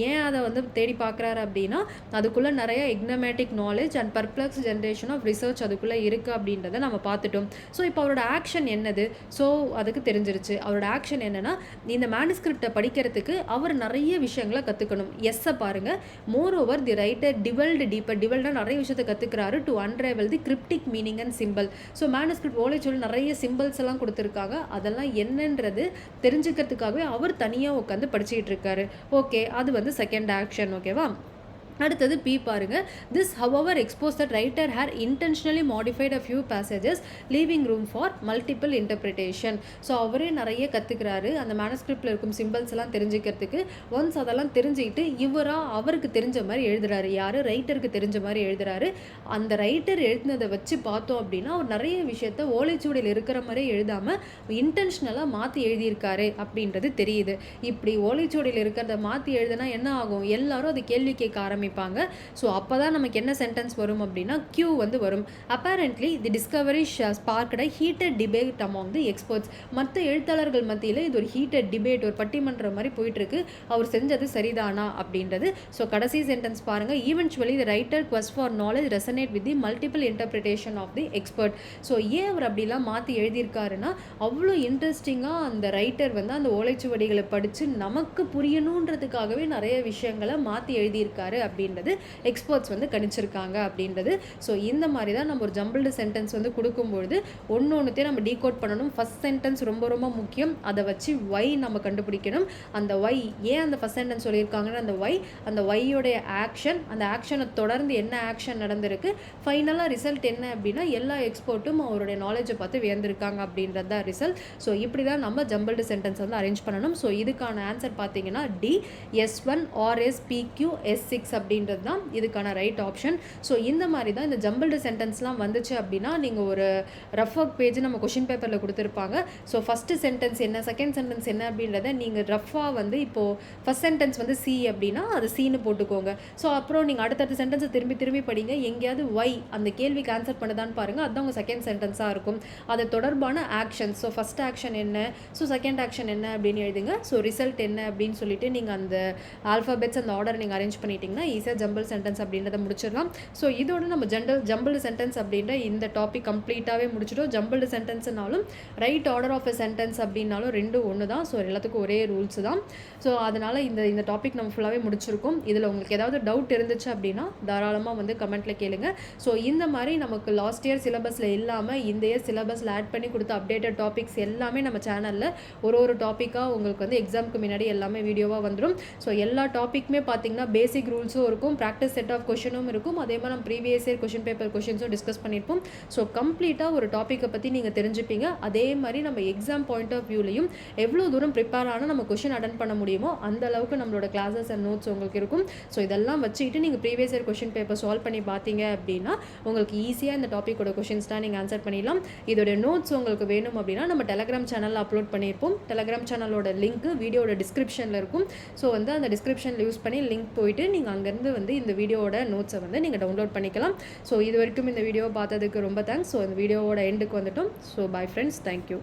ஏன் அதை வந்து தேடி பார்க்குறாரு அப்படின்னா அதுக்குள்ளே நிறைய enigmatic knowledge and perplex generation of research அதுக்குள்ளே இருக்குது அப்படின்றத நம்ம பார்த்துட்டோம். ஸோ இப்போ அவரோட ஆக்ஷன் என்னது? ஸோ அதுக்கு தெரிஞ்சிருச்சு. அவரோட ஆக்ஷன் என்னென்னா இந்த மேனுஸ்கிரிப்டை படிக்கிறதுக்கு அவர் நிறைய விஷயங்களை கற்றுக்கணும். எஸ்ஸை பாருங்கள். Moreover the writer delved deeper, டிவெல்டாக நிறைய விஷயத்தை கற்றுக்கிறாரு. To unravel the cryptic meaning and symbol. So manuscript ஓலைச்சொல் நிறைய சிம்பிள்ஸ் எல்லாம் கொடுத்துருக்காங்க. அதெல்லாம் என்னன்றது தெரிஞ்சுக்கிறதுக்காகவே அவர் தனியாக உட்காந்து படிச்சுக்கிட்டு இருக்காரு. ஓகே, அது வந்து செகண்ட் ஆக்ஷன். ஓகேவா? அடுத்தது பி பாருங்க. This however expose that writer hair intentionally modified a few passages leaving room for multiple interpretation. So அவரே நிறைய கற்றுக்கிறாரு அந்த மேனுஸ்கிரிப்டில் இருக்கும் சிம்பிள்ஸ் எல்லாம் தெரிஞ்சுக்கிறதுக்கு. ஒன்ஸ் அதெல்லாம் தெரிஞ்சுக்கிட்டு அவருக்கு தெரிஞ்ச மாதிரி எழுதுறாரு. யார்? ரைட்டருக்கு தெரிஞ்ச மாதிரி எழுதுறாரு. அந்த ரைட்டர் எழுதினதை வச்சு பார்த்தோம் அப்படின்னா அவர் நிறைய விஷயத்த ஓலைச்சுவடியில் இருக்கிற மாதிரி எழுதாமல் இன்டென்ஷனலாக மாற்றி எழுதியிருக்காரு அப்படின்றது தெரியுது. இப்படி ஓலைச்சுவடியில் இருக்கிறத மாற்றி எழுதுனா என்ன ஆகும்? எல்லாரும் அது கேள்வி கேட்க ஆரம்பிப்பாங்க. ஸோ அப்போ தான் நமக்கு என்ன சென்டென்ஸ் வரும் அப்படின்னா கியூ வந்து வரும். Apparently the discovery sparked a heated debate among the experts. மற்ற எழுத்தாளர்கள் மத்தியில் இது ஒரு ஹீட்டட் டிபேட், ஒரு பட்டிமன்றம் மாதிரி போயிட்டுருக்கு. அவர் செஞ்சது சரிதானா அப்படின்றது. ஸோ கடைசி சென்டென்ஸ் பாருங்கள். Eventually the writer quest for knowledge resonate with the multiple interpretation of the expert. So ஏன் அவர் அப்படிலாம் மாற்றி எழுதியிருக்காருன்னா அவ்வளோ இன்ட்ரெஸ்டிங்காக அந்த ரைட்டர் வந்து அந்த ஓலைச்சுவடிகளை படித்து நமக்கு புரியணுன்றதுக்காகவே நிறைய விஷயங்களை மாற்றி எழுதியிருக்காரு அப்படின்றது எக்ஸ்பர்ட்ஸ் வந்து கணிச்சிருக்காங்க அப்படின்றது. ஸோ இந்த மாதிரி தான் நம்ம ஒரு ஜம்பிள்டு சென்டென்ஸ் வந்து கொடுக்கும்பொழுது ஒன்றுத்தையும் நம்ம டீகோட் பண்ணணும். ஃபர்ஸ்ட் சென்டென்ஸ் ரொம்ப ரொம்ப முக்கியம். அதை வச்சு ஒய் நம்ம கண்டுபிடிக்கணும். அந்த ஒய் ஏன் அந்த ஃபர்ஸ்ட் சென்டென்ஸ் சொல்லியிருக்காங்கன்னா அந்த ஒய்யோடைய ஆக்ஷன், அந்த ஆக்ஷனை தொடர்ந்து என்ன ஆக்ஷன் நடந்திருக்கு, ஃபைனலாக ரிசல்ட் என்ன அப்படின்னா எல்லா எக்ஸ்பர்ட்டும் அவருடைய நாலேஜை பார்த்து வியந்திருக்காங்க அப்படின்றது தான் ரிசல்ட். ஸோ இப்படி தான் நம்ம ஜம்பிள்டு சென்டென்ஸ் வந்து அரேஞ்ச் பண்ணணும். ஸோ இதுக்கான ஆன்சர் பார்த்தீங்கன்னா D S1 RS PQ S6 அப்படின்றது தான் இதுக்கான ரைட் ஆப்ஷன். ஸோ இந்த மாதிரி தான் இந்த ஜம்பிள்டு சென்டென்ஸ்லாம் வந்துச்சு அப்படின்னா நீங்கள் ஒரு ரஃப் ஒர்க் பேஜ் நம்ம கொஷின் பேப்பரில் கொடுத்துருப்பாங்க. ஸோ ஃபஸ்ட்டு சென்டென்ஸ் என்ன, செகண்ட் சென்டென்ஸ் என்ன அப்படின்றத நீங்கள் ரஃபாக வந்து இப்போது ஃபஸ்ட் சென்டென்ஸ் வந்து சி அப்படின்னா அது சீனு போட்டுக்கோங்க. ஸோ அப்புறம் நீங்கள் அடுத்தடுத்த சென்டென்ஸை திரும்பி படிங்க. எங்கேயாவது ஒய் அந்த கேள்விக்கு ஆன்சர் பண்ணுதான்னு பாருங்கள். அதுதான் உங்கள் செகண்ட் சென்டென்ஸாக இருக்கும். அது தொடர்பான ஆக்ஷன், ஸோ ஃபஸ்ட் ஆக்ஷன் என்ன, ஸோ செகண்ட் ஆக்ஷன் என்ன அப்படின்னு எழுதுங்க. ஸோ ரிசல்ட் என்ன அப்படின்னு சொல்லிட்டு நீங்கள் அந்த ஆல்ஃபாபெட்ஸ் அந்த ஆர்டர் நீங்கள் அரேஞ்ச் பண்ணிட்டீங்கன்னா ஈஸியாக ஜம்பிள் சென்டென்ஸ் அப்படின்றத முடிச்சிடலாம். ஸோ இதோட நம்ம ஜம்பிள்டு சென்டென்ஸ் அப்படின்ற இந்த டாபிக் கம்ப்ளீட்டாகவே முடிச்சிட்டோம். ஜம்பிள்டு சென்டென்ஸ்னாலும் right order of a sentence அப்படின்னாலும் ரெண்டும் ஒன்று தான். ஸோ எல்லாத்துக்கும் ஒரே ரூல்ஸ் தான். ஸோ அதனால் இந்த டாபிக் நம்ம ஃபுல்லாகவே முடிச்சிருக்கோம். இதில் உங்களுக்கு ஏதாவது டவுட் இருந்துச்சு அப்படின்னா தாராளமாக வந்து கமெண்ட்டில் கேளுங்க. ஸோ இந்த மாதிரி நமக்கு லாஸ்ட் இயர் சிலபஸில் இல்லாமல் இந்த இயர் சிலபஸில் ஆட் பண்ணி கொடுத்த அப்டேட்டட் டாபிக்ஸ் எல்லாமே நம்ம சேனலில் ஒரு டாப்பிக்காக உங்களுக்கு வந்து எக்ஸாமுக்கு முன்னாடி எல்லாமே வீடியோவாக வந்துடும். ஸோ எல்லா டாப்பிக்குமே பார்த்தீங்கன்னா பேசிக் ரூல்ஸும் வீடியோஸும் இருக்கும், ப்ராக்டிஸ் செட் ஆஃப் கொஷனும் இருக்கும், அதே மாதிரி நம்ம ப்ரீவியஸ் இயர் கொஷின் பேப்பர் கொஷின்ஸும் டிஸ்கஸ் பண்ணியிருப்போம். ஸோ கம்ப்ளீட்டாக ஒரு டாப்பிக்கை பற்றி நீங்கள் தெரிஞ்சுப்பீங்க. அதே மாதிரி நம்ம எக்ஸாம் பாயிண்ட் ஆஃப் வியூலையும் எவ்வளோ தூரம் ப்ரிப்பேர் ஆனால் நம்ம கொஷின் அட்டன் பண்ண முடியுமோ அந்த அளவுக்கு நம்மளோட கிளாஸஸ் அண்ட் நோட்ஸ் உங்களுக்கு இருக்கும். ஸோ இதெல்லாம் வச்சுக்கிட்டு நீங்கள் previous year question paper solve பண்ணி பார்த்தீங்க அப்படின்னா உங்களுக்கு ஈஸியாக இந்த டாப்பிக்கோட கொஷின்ஸ் தான் நீங்கள் ஆன்சர் பண்ணிடலாம். இதோட நோட்ஸ் உங்களுக்கு வேணும் அப்படின்னா நம்ம டெலகிராம் சேனலில் அப்லோட் பண்ணியிருப்போம். டெலகிராம் சேனலோட லிங்க் வீடியோட டிஸ்கிரிப்ஷனில் இருக்கும். ஸோ வந்து அந்த டிஸ்கிரிப்ஷனில் யூஸ் பண்ணி லிங்க் போயிட்டு நீங்கள் அங்கேருந்து வந்து இந்த வீடியோட நோட்ஸை வந்து நீங்கள் டவுன்லோட் பண்ணிக்கலாம். ஸோ இது வரைக்கும் இந்த வீடியோ பார்த்ததுக்கு ரொம்ப தேங்க்ஸ். ஸோ இந்த வீடியோவோட எண்டுக்கு வந்துட்டோம். So bye friends, thank you.